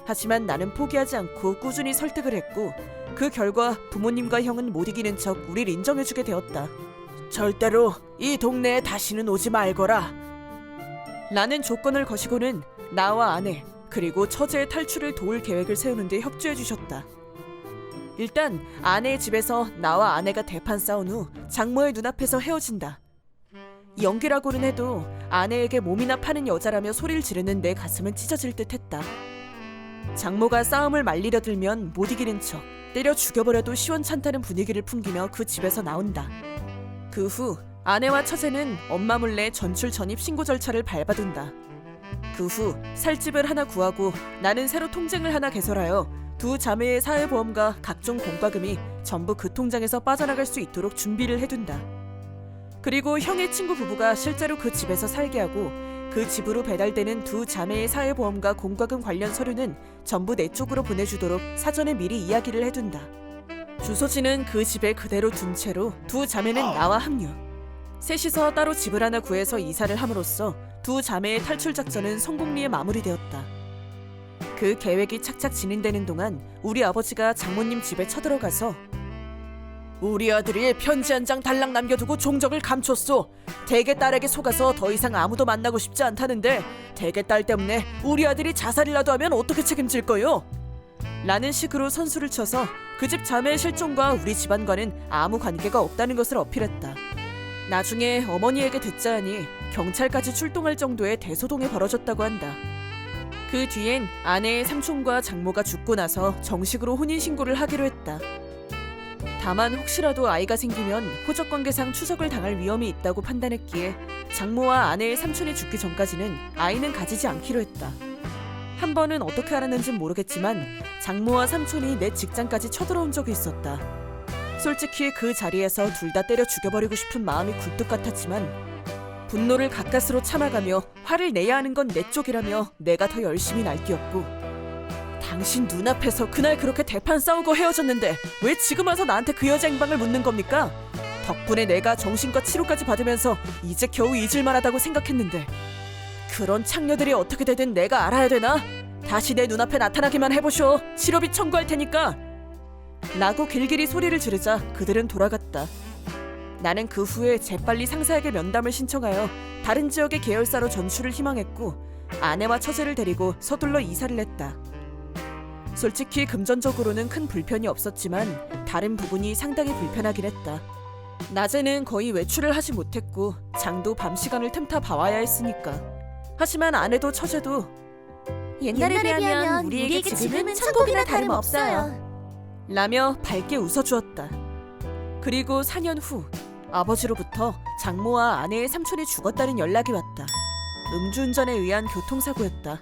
하지만 나는 포기하지 않고 꾸준히 설득을 했고 그 결과 부모님과 형은 못 이기는 척 우릴 인정해주게 되었다. 절대로 이 동네에 다시는 오지 말거라 라는 조건을 거시고는 나와 아내 그리고 처제의 탈출을 도울 계획을 세우는데 협조해 주셨다. 일단 아내의 집에서 나와 아내가 대판 싸운 후 장모의 눈앞에서 헤어진다. 연기라고는 해도 아내에게 몸이나 파는 여자라며 소리를 지르는 내 가슴은 찢어질 듯했다. 장모가 싸움을 말리려 들면 못 이기는 척 때려 죽여버려도 시원찮다는 분위기를 풍기며 그 집에서 나온다. 그 후 아내와 처제는 엄마 몰래 전출 전입 신고 절차를 밟아둔다. 그 후 살집을 하나 구하고 나는 새로 통장을 하나 개설하여 두 자매의 사회보험과 각종 공과금이 전부 그 통장에서 빠져나갈 수 있도록 준비를 해둔다. 그리고 형의 친구 부부가 실제로 그 집에서 살게 하고 그 집으로 배달되는 두 자매의 사회보험과 공과금 관련 서류는 전부 내 쪽으로 보내주도록 사전에 미리 이야기를 해둔다. 주소지는 그 집에 그대로 둔 채로 두 자매는 나와 합류. 셋이서 따로 집을 하나 구해서 이사를 함으로써 두 자매의 탈출 작전은 성공리에 마무리되었다. 그 계획이 착착 진행되는 동안 우리 아버지가 장모님 집에 쳐들어가서 우리 아들이 편지 한 장 달랑 남겨두고 종적을 감췄소. 대개 딸에게 속아서 더 이상 아무도 만나고 싶지 않다는데 대개 딸 때문에 우리 아들이 자살이라도 하면 어떻게 책임질 거요? 라는 식으로 선수를 쳐서 그 집 자매의 실종과 우리 집안과는 아무 관계가 없다는 것을 어필했다. 나중에 어머니에게 듣자 하니 경찰까지 출동할 정도의 대소동이 벌어졌다고 한다. 그 뒤엔 아내의 삼촌과 장모가 죽고 나서 정식으로 혼인신고를 하기로 했다. 다만 혹시라도 아이가 생기면 호적관계상 추석을 당할 위험이 있다고 판단했기에 장모와 아내의 삼촌이 죽기 전까지는 아이는 가지지 않기로 했다. 한 번은 어떻게 알았는진 모르겠지만 장모와 삼촌이 내 직장까지 쳐들어온 적이 있었다. 솔직히 그 자리에서 둘 다 때려 죽여버리고 싶은 마음이 굴뚝 같았지만 분노를 가까스로 참아가며 화를 내야 하는 건 내 쪽이라며 내가 더 열심히 날뛰었고, 당신 눈앞에서 그날 그렇게 대판 싸우고 헤어졌는데 왜 지금 와서 나한테 그 여자 행방을 묻는 겁니까? 덕분에 내가 정신과 치료까지 받으면서 이제 겨우 잊을만하다고 생각했는데 그런 창녀들이 어떻게 되든 내가 알아야 되나? 다시 내 눈앞에 나타나기만 해보쇼. 치료비 청구할 테니까. 라고 길길이 소리를 지르자 그들은 돌아갔다. 나는 그 후에 재빨리 상사에게 면담을 신청하여 다른 지역의 계열사로 전출을 희망했고 아내와 처제를 데리고 서둘러 이사를 했다. 솔직히 금전적으로는 큰 불편이 없었지만 다른 부분이 상당히 불편하긴 했다. 낮에는 거의 외출을 하지 못했고 장도 밤 시간을 틈타 봐와야 했으니까. 하지만 아내도 처제도 옛날에 비하면 우리에게 지금은 천국이나 다름없어요 라며 밝게 웃어주었다. 그리고 4년 후 아버지로부터 장모와 아내의 삼촌이 죽었다는 연락이 왔다. 음주운전에 의한 교통사고였다.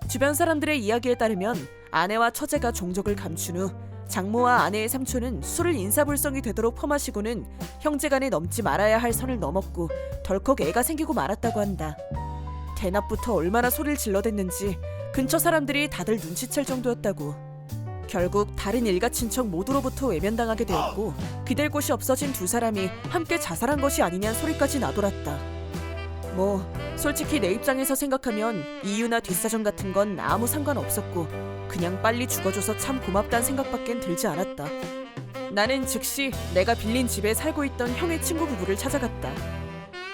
주변 사람들의 이야기에 따르면 아내와 처제가 종족을 감춘 후 장모와 아내의 삼촌은 술을 인사불성이 되도록 퍼마시고는 형제간에 넘지 말아야 할 선을 넘었고 덜컥 애가 생기고 말았다고 한다. 대낮부터 얼마나 소리를 질러댔는지 근처 사람들이 다들 눈치챌 정도였다고. 결국 다른 일가 친척 모두로부터 외면당하게 되었고 기댈 곳이 없어진 두 사람이 함께 자살한 것이 아니냐는 소리까지 나돌았다. 뭐 솔직히 내 입장에서 생각하면 이유나 뒷사정 같은 건 아무 상관없었고 그냥 빨리 죽어줘서 참 고맙다는 생각밖엔 들지 않았다. 나는 즉시 내가 빌린 집에 살고 있던 형의 친구 부부를 찾아갔다.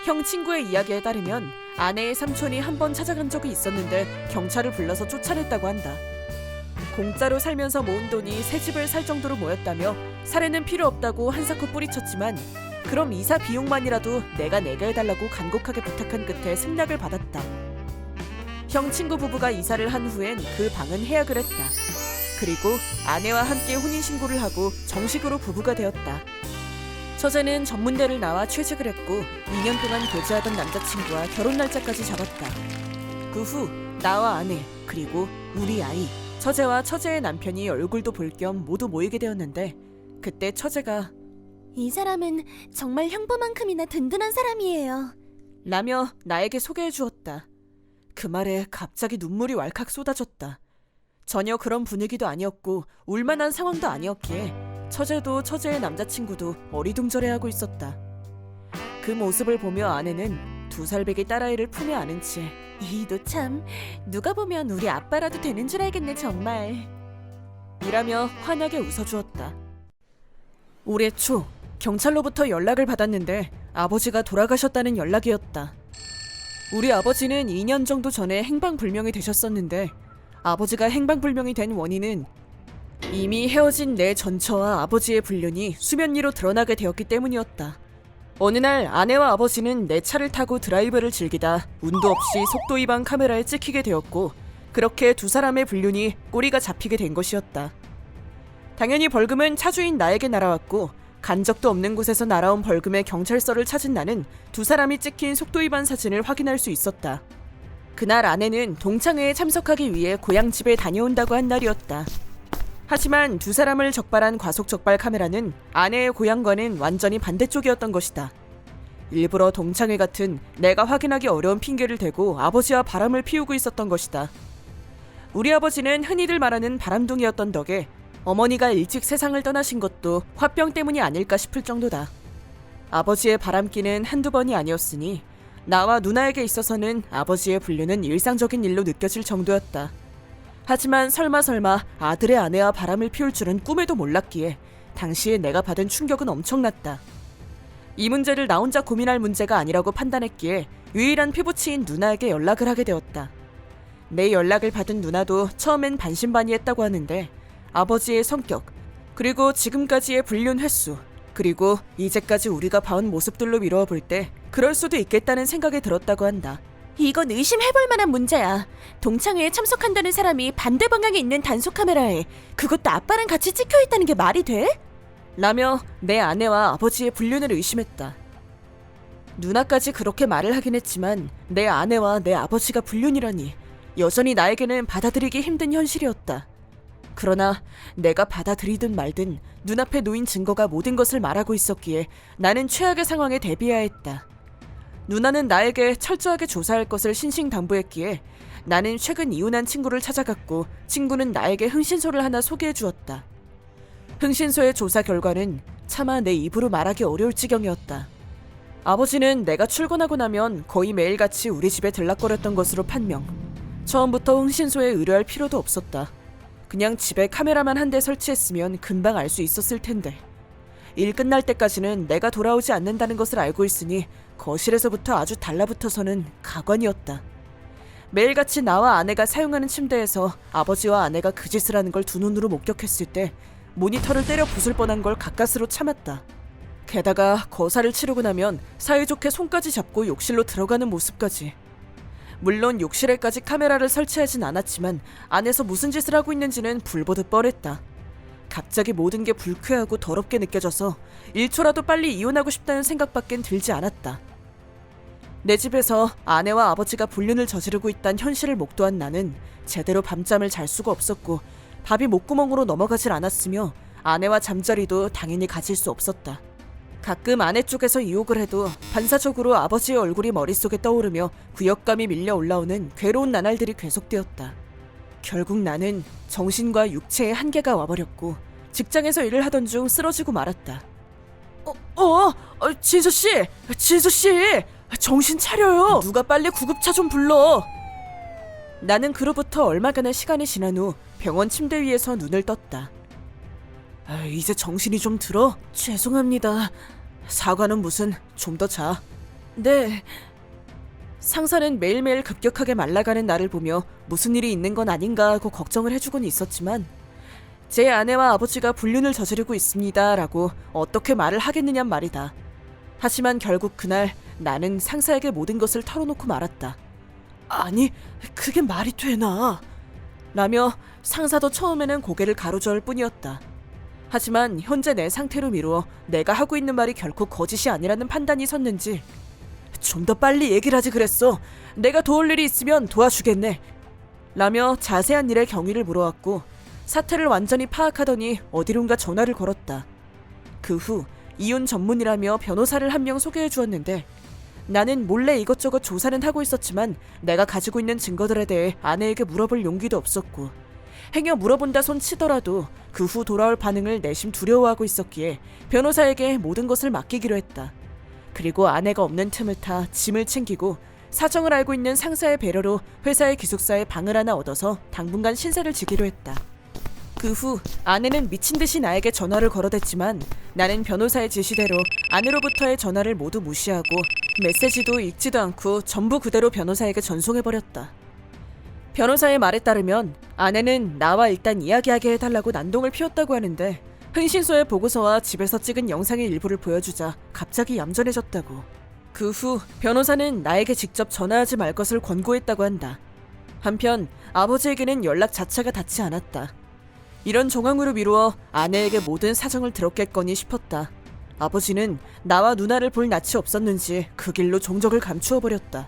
형 친구의 이야기에 따르면 아내의 삼촌이 한 번 찾아간 적이 있었는데 경찰을 불러서 쫓아냈다고 한다. 공짜로 살면서 모은 돈이 새 집을 살 정도로 모였다며 살해는 필요 없다고 한사코 뿌리쳤지만 그럼 이사 비용만이라도 내가 내게 해달라고 간곡하게 부탁한 끝에 승낙을 받았다. 형 친구 부부가 이사를 한 후엔 그 방은 해약을 했다. 그리고 아내와 함께 혼인신고를 하고 정식으로 부부가 되었다. 처제는 전문대를 나와 취직을 했고 2년 동안 교제하던 남자친구와 결혼 날짜까지 잡았다. 그 후 나와 아내 그리고 우리 아이 처제와 처제의 남편이 얼굴도 볼 겸 모두 모이게 되었는데 그때 처제가
이 사람은 정말 형부만큼이나 든든한 사람이에요
라며 나에게 소개해 주었다. 그 말에 갑자기 눈물이 왈칵 쏟아졌다. 전혀 그런 분위기도 아니었고 울만한 상황도 아니었기에 처제도 처제의 남자친구도 어리둥절해하고 있었다. 그 모습을 보며 아내는 2살배기 딸아이를 품에 안은 채
이도 참 누가 보면 우리 아빠라도 되는 줄 알겠네 정말
이라며 환하게 웃어주었다. 올해 초 경찰로부터 연락을 받았는데 아버지가 돌아가셨다는 연락이었다. 우리 아버지는 2년 정도 전에 행방불명이 되셨었는데 아버지가 행방불명이 된 원인은 이미 헤어진 내 전처와 아버지의 불륜이 수면 위로 드러나게 되었기 때문이었다. 어느 날 아내와 아버지는 내 차를 타고 드라이브를 즐기다 운도 없이 속도 위반 카메라에 찍히게 되었고 그렇게 두 사람의 불륜이 꼬리가 잡히게 된 것이었다. 당연히 벌금은 차주인 나에게 날아왔고 간 적도 없는 곳에서 날아온 벌금의 경찰서를 찾은 나는 두 사람이 찍힌 속도 위반 사진을 확인할 수 있었다. 그날 아내는 동창회에 참석하기 위해 고향집에 다녀온다고 한 날이었다. 하지만 두 사람을 적발한 과속 적발 카메라는 아내의 고향과는 완전히 반대쪽이었던 것이다. 일부러 동창회 같은 내가 확인하기 어려운 핑계를 대고 아버지와 바람을 피우고 있었던 것이다. 우리 아버지는 흔히들 말하는 바람둥이였던 덕에 어머니가 일찍 세상을 떠나신 것도 화병 때문이 아닐까 싶을 정도다. 아버지의 바람기는 한두 번이 아니었으니 나와 누나에게 있어서는 아버지의 불륜은 일상적인 일로 느껴질 정도였다. 하지만 설마 아들의 아내와 바람을 피울 줄은 꿈에도 몰랐기에 당시에 내가 받은 충격은 엄청났다. 이 문제를 나 혼자 고민할 문제가 아니라고 판단했기에 유일한 피부치인 누나에게 연락을 하게 되었다. 내 연락을 받은 누나도 처음엔 반신반의했다고 하는데 아버지의 성격, 그리고 지금까지의 불륜 횟수, 그리고 이제까지 우리가 봐온 모습들로 미루어 볼 때 그럴 수도 있겠다는 생각이 들었다고 한다. 이건 의심해볼 만한 문제야. 동창회에 참석한다는 사람이 반대 방향에 있는 단속 카메라에 그것도 아빠랑 같이 찍혀 있다는 게 말이 돼? 라며 내 아내와 아버지의 불륜을 의심했다. 누나까지 그렇게 말을 하긴 했지만 내 아내와 내 아버지가 불륜이라니 여전히 나에게는 받아들이기 힘든 현실이었다. 그러나 내가 받아들이든 말든 눈앞에 놓인 증거가 모든 것을 말하고 있었기에 나는 최악의 상황에 대비해야 했다. 누나는 나에게 철저하게 조사할 것을 신신당부했기에 나는 최근 이혼한 친구를 찾아갔고 친구는 나에게 흥신소를 하나 소개해 주었다. 흥신소의 조사 결과는 차마 내 입으로 말하기 어려울 지경이었다. 아버지는 내가 출근하고 나면 거의 매일같이 우리 집에 들락거렸던 것으로 판명. 처음부터 흥신소에 의뢰할 필요도 없었다. 그냥 집에 카메라만 한 대 설치했으면 금방 알 수 있었을 텐데. 일 끝날 때까지는 내가 돌아오지 않는다는 것을 알고 있으니 거실에서부터 아주 달라붙어서는 가관이었다. 매일같이 나와 아내가 사용하는 침대에서 아버지와 아내가 그 짓을 하는 걸 두 눈으로 목격했을 때 모니터를 때려 부술 뻔한 걸 가까스로 참았다. 게다가 거사를 치르고 나면 사이좋게 손까지 잡고 욕실로 들어가는 모습까지. 물론 욕실에까지 카메라를 설치하진 않았지만 안에서 무슨 짓을 하고 있는지는 불보듯 뻔했다. 갑자기 모든 게 불쾌하고 더럽게 느껴져서 1초라도 빨리 이혼하고 싶다는 생각밖엔 들지 않았다. 내 집에서 아내와 아버지가 불륜을 저지르고 있다는 현실을 목도한 나는 제대로 밤잠을 잘 수가 없었고 밥이 목구멍으로 넘어가질 않았으며 아내와 잠자리도 당연히 가질 수 없었다. 가끔 아내 쪽에서 유혹을 해도 반사적으로 아버지의 얼굴이 머릿속에 떠오르며 구역감이 밀려 올라오는 괴로운 나날들이 계속되었다. 결국 나는 정신과 육체의 한계가 와버렸고 직장에서 일을 하던 중 쓰러지고 말았다. 진수씨! 진수씨! 정신 차려요! 누가 빨리 구급차 좀 불러! 나는 그로부터 얼마간의 시간이 지난 후 병원 침대 위에서 눈을 떴다. 이제 정신이 좀 들어? 죄송합니다. 사과는 무슨, 좀 더 자. 네. 상사는 매일매일 급격하게 말라가는 나를 보며 무슨 일이 있는 건 아닌가 하고 걱정을 해주곤 있었지만 제 아내와 아버지가 불륜을 저지르고 있습니다 라고 어떻게 말을 하겠느냔 말이다. 하지만 결국 그날 나는 상사에게 모든 것을 털어놓고 말았다. 아니, 그게 말이 되나? 라며 상사도 처음에는 고개를 가로저을 뿐이었다. 하지만 현재 내 상태로 미루어 내가 하고 있는 말이 결코 거짓이 아니라는 판단이 섰는지 좀 더 빨리 얘기를 하지 그랬어. 내가 도울 일이 있으면 도와주겠네. 라며 자세한 일의 경위를 물어왔고 사태를 완전히 파악하더니 어디론가 전화를 걸었다. 그 후 이혼 전문이라며 변호사를 한 명 소개해 주었는데 나는 몰래 이것저것 조사는 하고 있었지만 내가 가지고 있는 증거들에 대해 아내에게 물어볼 용기도 없었고 행여 물어본다 손 치더라도 그 후 돌아올 반응을 내심 두려워하고 있었기에 변호사에게 모든 것을 맡기기로 했다. 그리고 아내가 없는 틈을 타 짐을 챙기고 사정을 알고 있는 상사의 배려로 회사의 기숙사에 방을 하나 얻어서 당분간 신세를 지기로 했다. 그 후 아내는 미친 듯이 나에게 전화를 걸어댔지만 나는 변호사의 지시대로 아내로부터의 전화를 모두 무시하고 메시지도 읽지도 않고 전부 그대로 변호사에게 전송해버렸다. 변호사의 말에 따르면 아내는 나와 일단 이야기하게 해달라고 난동을 피웠다고 하는데 흥신소의 보고서와 집에서 찍은 영상의 일부를 보여주자 갑자기 얌전해졌다고. 그 후 변호사는 나에게 직접 전화하지 말 것을 권고했다고 한다. 한편 아버지에게는 연락 자체가 닿지 않았다. 이런 정황으로 미루어 아내에게 모든 사정을 들었겠거니 싶었다. 아버지는 나와 누나를 볼 낯이 없었는지 그 길로 종적을 감추어버렸다.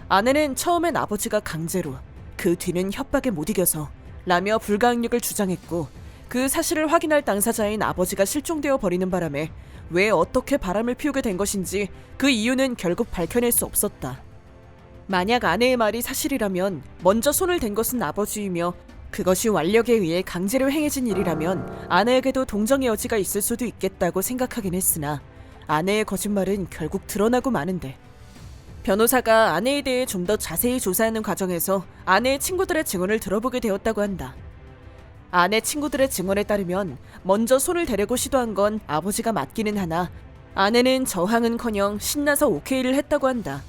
아내는 처음엔 아버지가 강제로, 그 뒤는 협박에 못 이겨서 라며 불가항력을 주장했고 그 사실을 확인할 당사자인 아버지가 실종되어 버리는 바람에 왜 어떻게 바람을 피우게 된 것인지 그 이유는 결국 밝혀낼 수 없었다. 만약 아내의 말이 사실이라면 먼저 손을 댄 것은 아버지이며 그것이 완력에 의해 강제로 행해진 일이라면 아내에게도 동정의 여지가 있을 수도 있겠다고 생각하긴 했으나 아내의 거짓말은 결국 드러나고 마는데 변호사가 아내에 대해 좀 더 자세히 조사하는 과정에서 아내의 친구들의 증언을 들어보게 되었다고 한다. 아내 친구들의 증언에 따르면 먼저 손을 대려고 시도한 건 아버지가 맞기는 하나 아내는 저항은커녕 신나서 오케이를 했다고 한다.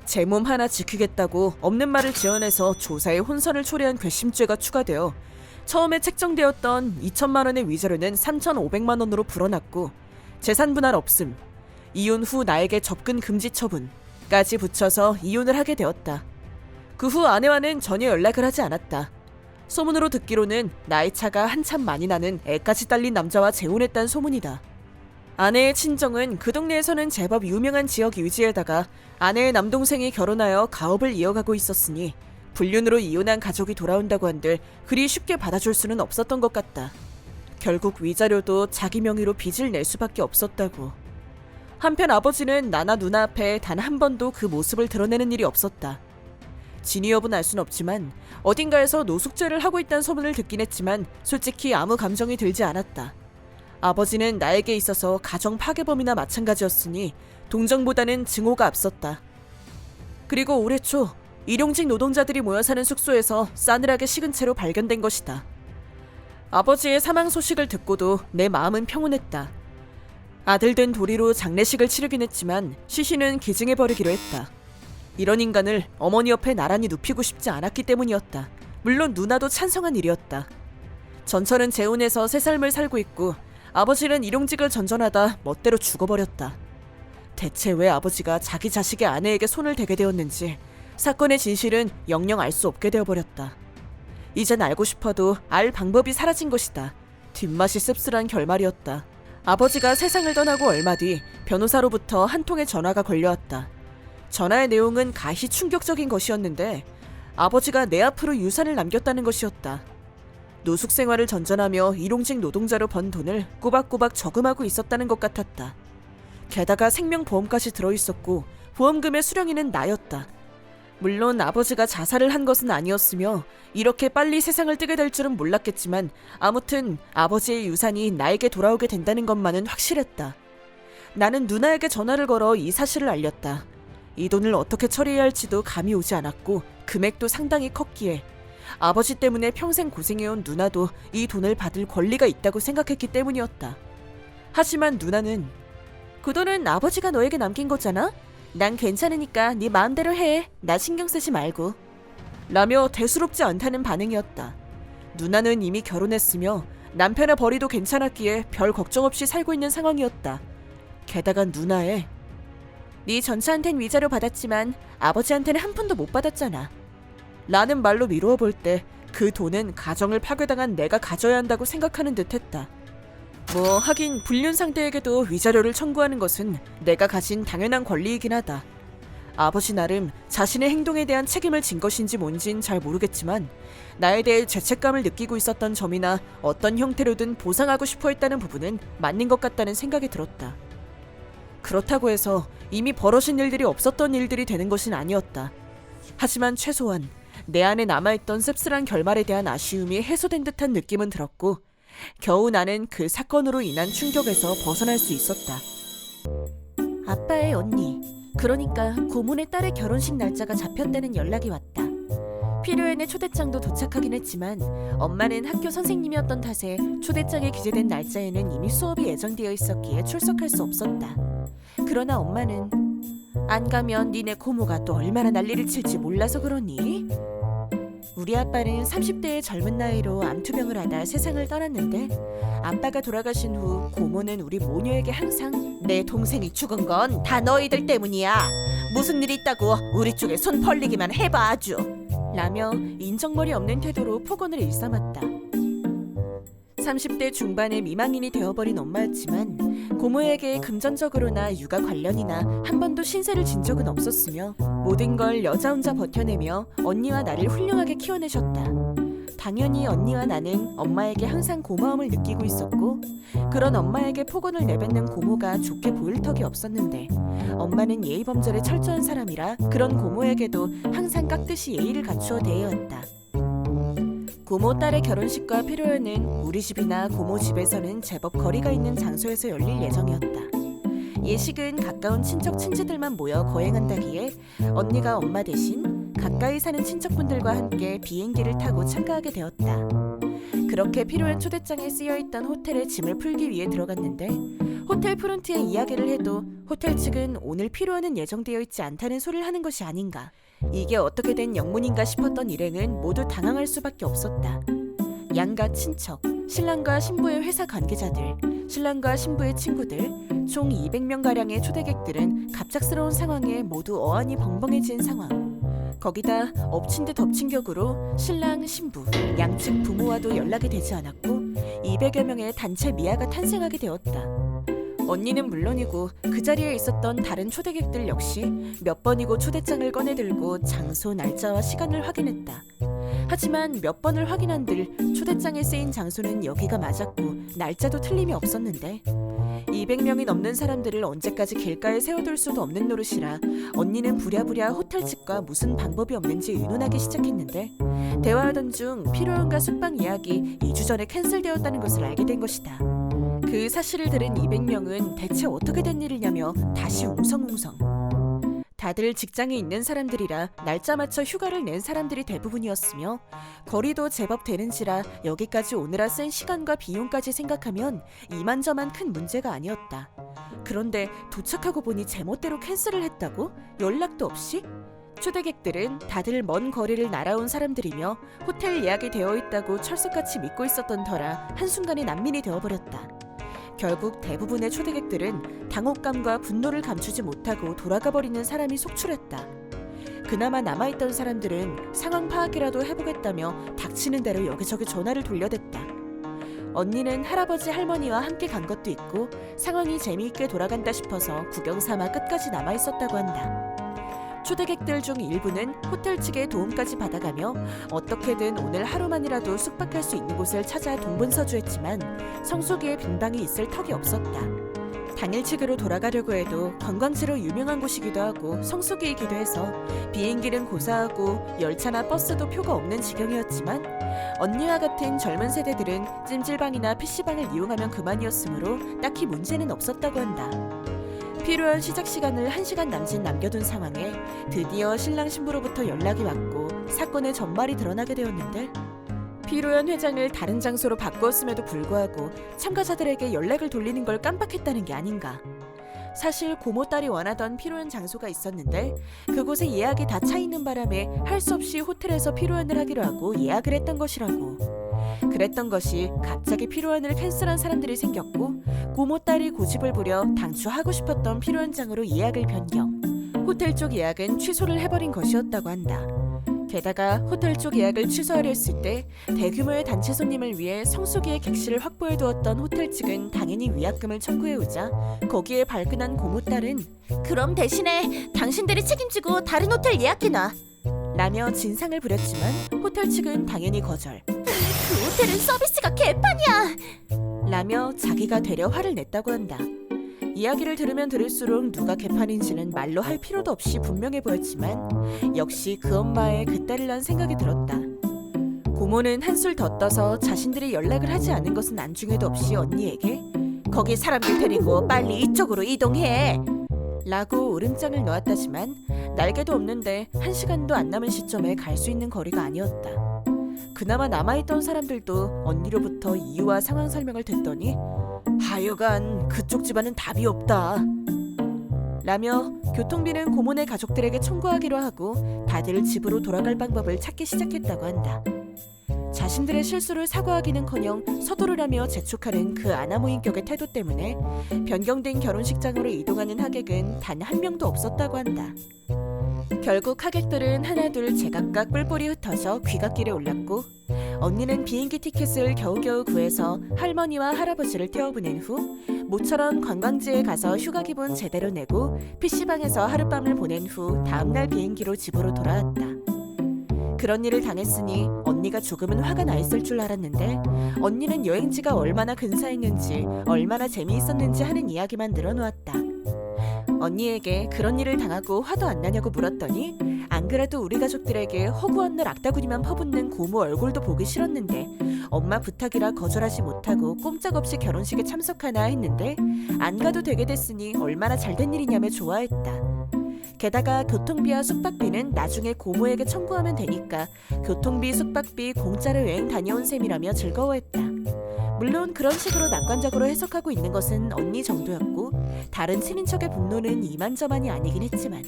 제 몸 하나 지키겠다고 없는 말을 지어내서 조사에 혼선을 초래한 괘씸죄가 추가되어 처음에 책정되었던 2천만 원의 위자료는 3,500만 원으로 불어났고 재산 분할 없음, 이혼 후 나에게 접근 금지 처분, 까지 붙여서 이혼을 하게 되었다. 그 후 아내와는 전혀 연락을 하지 않았다. 소문으로 듣기로는 나이 차가 한참 많이 나는 애까지 딸린 남자와 재혼했다는 소문이다. 아내의 친정은 그 동네에서는 제법 유명한 지역 유지에다가 아내의 남동생이 결혼하여 가업을 이어가고 있었으니 불륜으로 이혼한 가족이 돌아온다고 한들 그리 쉽게 받아줄 수는 없었던 것 같다. 결국 위자료도 자기 명의로 빚을 낼 수밖에 없었다고. 한편 아버지는 나나 누나 앞에 단 한 번도 그 모습을 드러내는 일이 없었다. 진위 여부는 알 순 없지만 어딘가에서 노숙죄를 하고 있다는 소문을 듣긴 했지만 솔직히 아무 감정이 들지 않았다. 아버지는 나에게 있어서 가정 파괴범이나 마찬가지였으니 동정보다는 증오가 앞섰다. 그리고 올해 초 일용직 노동자들이 모여 사는 숙소에서 싸늘하게 식은 채로 발견된 것이다. 아버지의 사망 소식을 듣고도 내 마음은 평온했다. 아들 된 도리로 장례식을 치르긴 했지만 시신은 기증해버리기로 했다. 이런 인간을 어머니 옆에 나란히 눕히고 싶지 않았기 때문이었다. 물론 누나도 찬성한 일이었다. 전철은 재혼해서 새 삶을 살고 있고 아버지는 일용직을 전전하다 멋대로 죽어버렸다. 대체 왜 아버지가 자기 자식의 아내에게 손을 대게 되었는지 사건의 진실은 영영 알 수 없게 되어버렸다. 이젠 알고 싶어도 알 방법이 사라진 것이다. 뒷맛이 씁쓸한 결말이었다. 아버지가 세상을 떠나고 얼마 뒤 변호사로부터 한 통의 전화가 걸려왔다. 전화의 내용은 가히 충격적인 것이었는데 아버지가 내 앞으로 유산을 남겼다는 것이었다. 노숙 생활을 전전하며 일용직 노동자로 번 돈을 꼬박꼬박 저금하고 있었다는 것 같았다. 게다가 생명보험까지 들어있었고 보험금의 수령인은 나였다. 물론 아버지가 자살을 한 것은 아니었으며 이렇게 빨리 세상을 뜨게 될 줄은 몰랐겠지만 아무튼 아버지의 유산이 나에게 돌아오게 된다는 것만은 확실했다. 나는 누나에게 전화를 걸어 이 사실을 알렸다. 이 돈을 어떻게 처리해야 할지도 감이 오지 않았고 금액도 상당히 컸기에 아버지 때문에 평생 고생해온 누나도 이 돈을 받을 권리가 있다고 생각했기 때문이었다. 하지만 누나는 그 돈은 아버지가 너에게 남긴 거잖아? 난 괜찮으니까 네 마음대로 해. 나 신경 쓰지 말고. 라며 대수롭지 않다는 반응이었다. 누나는 이미 결혼했으며 남편의 벌이도 괜찮았기에 별 걱정 없이 살고 있는 상황이었다. 게다가 누나의 네 전처한텐 위자료 받았지만 아버지한테는 한 푼도 못 받았잖아. 라는 말로 미루어 볼 때 그 돈은 가정을 파괴당한 내가 가져야 한다고 생각하는 듯했다. 뭐 하긴 불륜 상대에게도 위자료를 청구하는 것은 내가 가진 당연한 권리이긴 하다. 아버지 나름 자신의 행동에 대한 책임을 진 것인지 뭔진 잘 모르겠지만 나에 대해 죄책감을 느끼고 있었던 점이나 어떤 형태로든 보상하고 싶어 했다는 부분은 맞는 것 같다는 생각이 들었다. 그렇다고 해서 이미 벌어진 일들이 없었던 일들이 되는 것은 아니었다. 하지만 최소한 내 안에 남아있던 씁쓸한 결말에 대한 아쉬움이 해소된 듯한 느낌은 들었고 겨우 나는 그 사건으로 인한 충격에서 벗어날 수 있었다. 아빠의 언니, 그러니까 고모네 딸의 결혼식 날짜가 잡혔다는 연락이 왔다. 필요엔의 초대장도 도착하긴 했지만 엄마는 학교 선생님이었던 탓에 초대장에 기재된 날짜에는 이미 수업이 예정되어 있었기에 출석할 수 없었다. 그러나 엄마는 안 가면 니네 고모가 또 얼마나 난리를 칠지 몰라서 그러니? 우리 아빠는 30대의 젊은 나이로 암투병을 하다 세상을 떠났는데 아빠가 돌아가신 후 고모는 우리 모녀에게 항상 내 동생이 죽은 건 다 너희들 때문이야. 무슨 일 있다고 우리 쪽에 손 벌리기만 해봐 아주. 라며 인정머리 없는 태도로 폭언을 일삼았다. 30대 중반의 미망인이 되어버린 엄마였지만 고모에게 금전적으로나 육아 관련이나 한 번도 신세를 진 적은 없었으며 모든 걸 여자 혼자 버텨내며 언니와 나를 훌륭하게 키워내셨다. 당연히 언니와 나는 엄마에게 항상 고마움을 느끼고 있었고 그런 엄마에게 폭언을 내뱉는 고모가 좋게 보일 턱이 없었는데 엄마는 예의범절에 철저한 사람이라 그런 고모에게도 항상 깍듯이 예의를 갖추어 대해왔다. 고모 딸의 결혼식과 필요에는 우리 집이나 고모 집에서는 제법 거리가 있는 장소에서 열릴 예정이었다. 예식은 가까운 친척 친지들만 모여 거행한다기에 언니가 엄마 대신 가까이 사는 친척분들과 함께 비행기를 타고 참가하게 되었다. 그렇게 필요한 초대장에 쓰여있던 호텔에 짐을 풀기 위해 들어갔는데 호텔 프론트에 이야기를 해도 호텔 측은 오늘 필요한은 예정되어 있지 않다는 소리를 하는 것이 아닌가. 이게 어떻게 된 영문인가 싶었던 일행은 모두 당황할 수밖에 없었다. 양가 친척, 신랑과 신부의 회사 관계자들, 신랑과 신부의 친구들, 총 200명가량의 초대객들은 갑작스러운 상황에 모두 어안이 벙벙해진 상황. 거기다 엎친 데 덮친 격으로 신랑, 신부, 양측 부모와도 연락이 되지 않았고 200여 명의 단체 미아가 탄생하게 되었다. 언니는 물론이고 그 자리에 있었던 다른 초대객들 역시 몇 번이고 초대장을 꺼내들고 장소, 날짜와 시간을 확인했다. 하지만 몇 번을 확인한들 초대장에 쓰인 장소는 여기가 맞았고 날짜도 틀림이 없었는데 200명이 넘는 사람들을 언제까지 길가에 세워둘 수도 없는 노릇이라 언니는 부랴부랴 호텔 측과 무슨 방법이 없는지 의논하기 시작했는데 대화하던 중 피로연과 숙박 예약이 2주 전에 캔슬되었다는 것을 알게 된 것이다. 그 사실을 들은 200명은 대체 어떻게 된 일이냐며 다시 웅성웅성. 다들 직장에 있는 사람들이라 날짜 맞춰 휴가를 낸 사람들이 대부분이었으며 거리도 제법 되는지라 여기까지 오느라 쓴 시간과 비용까지 생각하면 이만저만 큰 문제가 아니었다. 그런데 도착하고 보니 제멋대로 캔슬을 했다고? 연락도 없이? 초대객들은 다들 먼 거리를 날아온 사람들이며 호텔 예약이 되어 있다고 철석같이 믿고 있었던 터라 한순간에 난민이 되어버렸다. 결국 대부분의 초대객들은 당혹감과 분노를 감추지 못하고 돌아가 버리는 사람이 속출했다. 그나마 남아있던 사람들은 상황 파악이라도 해보겠다며 닥치는 대로 여기저기 전화를 돌려댔다. 언니는 할아버지 할머니와 함께 간 것도 있고 상황이 재미있게 돌아간다 싶어서 구경 삼아 끝까지 남아있었다고 한다. 초대객들 중 일부는 호텔 측의 도움까지 받아가며 어떻게든 오늘 하루만이라도 숙박할 수 있는 곳을 찾아 동분서주했지만 성수기에 빈방이 있을 턱이 없었다. 당일치기로 돌아가려고 해도 관광지로 유명한 곳이기도 하고 성수기이기도 해서 비행기는 고사하고 열차나 버스도 표가 없는 지경이었지만 언니와 같은 젊은 세대들은 찜질방이나 PC방을 이용하면 그만이었으므로 딱히 문제는 없었다고 한다. 필요한 시작 시간을 1시간 남짓 남겨둔 상황에 드디어 신랑 신부로부터 연락이 왔고 사건의 전말이 드러나게 되었는데 피로연 회장을 다른 장소로 바꾸었음에도 불구하고 참가자들에게 연락을 돌리는 걸 깜빡했다는 게 아닌가. 사실 고모 딸이 원하던 피로연 장소가 있었는데 그곳에 예약이 다 차 있는 바람에 할 수 없이 호텔에서 피로연을 하기로 하고 예약을 했던 것이라고. 그랬던 것이 갑자기 피로연을 캔슬한 사람들이 생겼고 고모 딸이 고집을 부려 당초 하고 싶었던 피로연장으로 예약을 변경. 호텔 쪽 예약은 취소를 해버린 것이었다고 한다. 게다가 호텔 쪽 예약을 취소하려 했을 때 대규모의 단체 손님을 위해 성수기에 객실을 확보해두었던 호텔 측은 당연히 위약금을 청구해오자 거기에 발끈한 고모 딸은
그럼 대신에 당신들이 책임지고 다른 호텔 예약해놔.
라며 진상을 부렸지만 호텔 측은 당연히 거절.
그 호텔은 서비스가 개판이야.
라며 자기가 되려 화를 냈다고 한다. 이야기를 들으면 들을수록 누가 개판인지는 말로 할 필요도 없이 분명해 보였지만 역시 그 엄마의 그 딸을 낳은 생각이 들었다. 고모는 한술 더 떠서 자신들이 연락을 하지 않은 것은 안중에도 없이 언니에게
거기 사람들 데리고 빨리 이쪽으로 이동해.
라고 오름장을 놓았다지만 날개도 없는데 1시간도 안 남은 시점에 갈 수 있는 거리가 아니었다. 그나마 남아있던 사람들도 언니로부터 이유와 상황 설명을 듣더니 하여간 그쪽 집안은 답이 없다 라며 교통비는 고모네 가족들에게 청구하기로 하고 다들 집으로 돌아갈 방법을 찾기 시작했다고 한다. 자신들의 실수를 사과하기는커녕 서두르라며 재촉하는 그 아나무인격의 태도 때문에 변경된 결혼식장으로 이동하는 하객은 단 한 명도 없었다고 한다. 결국 하객들은 하나둘 제각각 뿔뿔이 흩어져 귀갓길에 올랐고 언니는 비행기 티켓을 겨우겨우 구해서 할머니와 할아버지를 태워보낸 후 모처럼 관광지에 가서 휴가 기분 제대로 내고 PC방에서 하룻밤을 보낸 후 다음날 비행기로 집으로 돌아왔다. 그런 일을 당했으니 언니가 조금은 화가 나 있을 줄 알았는데 언니는 여행지가 얼마나 근사했는지 얼마나 재미있었는지 하는 이야기만 늘어놓았다. 언니에게 그런 일을 당하고 화도 안 나냐고 물었더니 안 그래도 우리 가족들에게 허구한 날 악다구니만 퍼붓는 고모 얼굴도 보기 싫었는데 엄마 부탁이라 거절하지 못하고 꼼짝없이 결혼식에 참석하나 했는데 안 가도 되게 됐으니 얼마나 잘된 일이냐며 좋아했다. 게다가 교통비와 숙박비는 나중에 고모에게 청구하면 되니까 교통비, 숙박비 공짜로 여행 다녀온 셈이라며 즐거워했다. 물론 그런 식으로 낙관적으로 해석하고 있는 것은 언니 정도였고 다른 친인척의 분노는 이만저만이 아니긴 했지만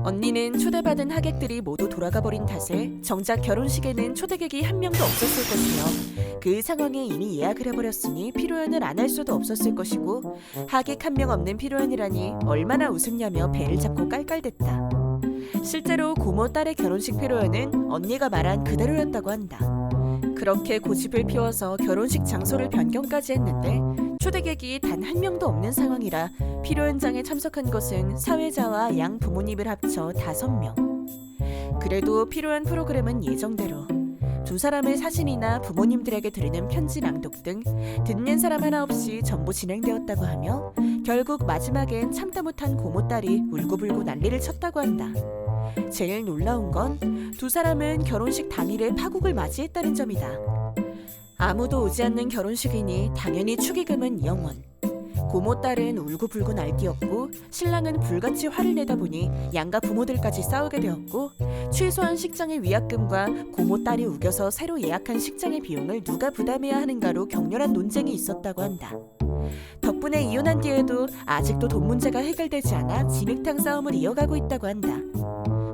언니는 초대받은 하객들이 모두 돌아가 버린 탓에 정작 결혼식에는 초대객이 한 명도 없었을 것이며 그 상황에 이미 예약을 해버렸으니 피로연을 안 할 수도 없었을 것이고 하객 한 명 없는 피로연이라니 얼마나 우습냐며 배를 잡고 깔깔댔다. 실제로 고모 딸의 결혼식 피로연은 언니가 말한 그대로였다고 한다. 그렇게 고집을 피워서 결혼식 장소를 변경까지 했는데 초대객이 단 한 명도 없는 상황이라 피로연장에 참석한 것은 사회자와 양 부모님을 합쳐 5명. 그래도 피로연 프로그램은 예정대로 두 사람의 사진이나 부모님들에게 드리는 편지 낭독 등 듣는 사람 하나 없이 전부 진행되었다고 하며 결국 마지막엔 참다 못한 고모 딸이 울고불고 난리를 쳤다고 한다. 제일 놀라운 건 두 사람은 결혼식 당일에 파국을 맞이했다는 점이다. 아무도 오지 않는 결혼식이니 당연히 축의금은 0원. 고모 딸은 울고불고 날뛰었고 신랑은 불같이 화를 내다 보니 양가 부모들까지 싸우게 되었고 최소한 식장의 위약금과 고모 딸이 우겨서 새로 예약한 식장의 비용을 누가 부담해야 하는가로 격렬한 논쟁이 있었다고 한다. 덕분에 이혼한 뒤에도 아직도 돈 문제가 해결되지 않아 진흙탕 싸움을 이어가고 있다고 한다.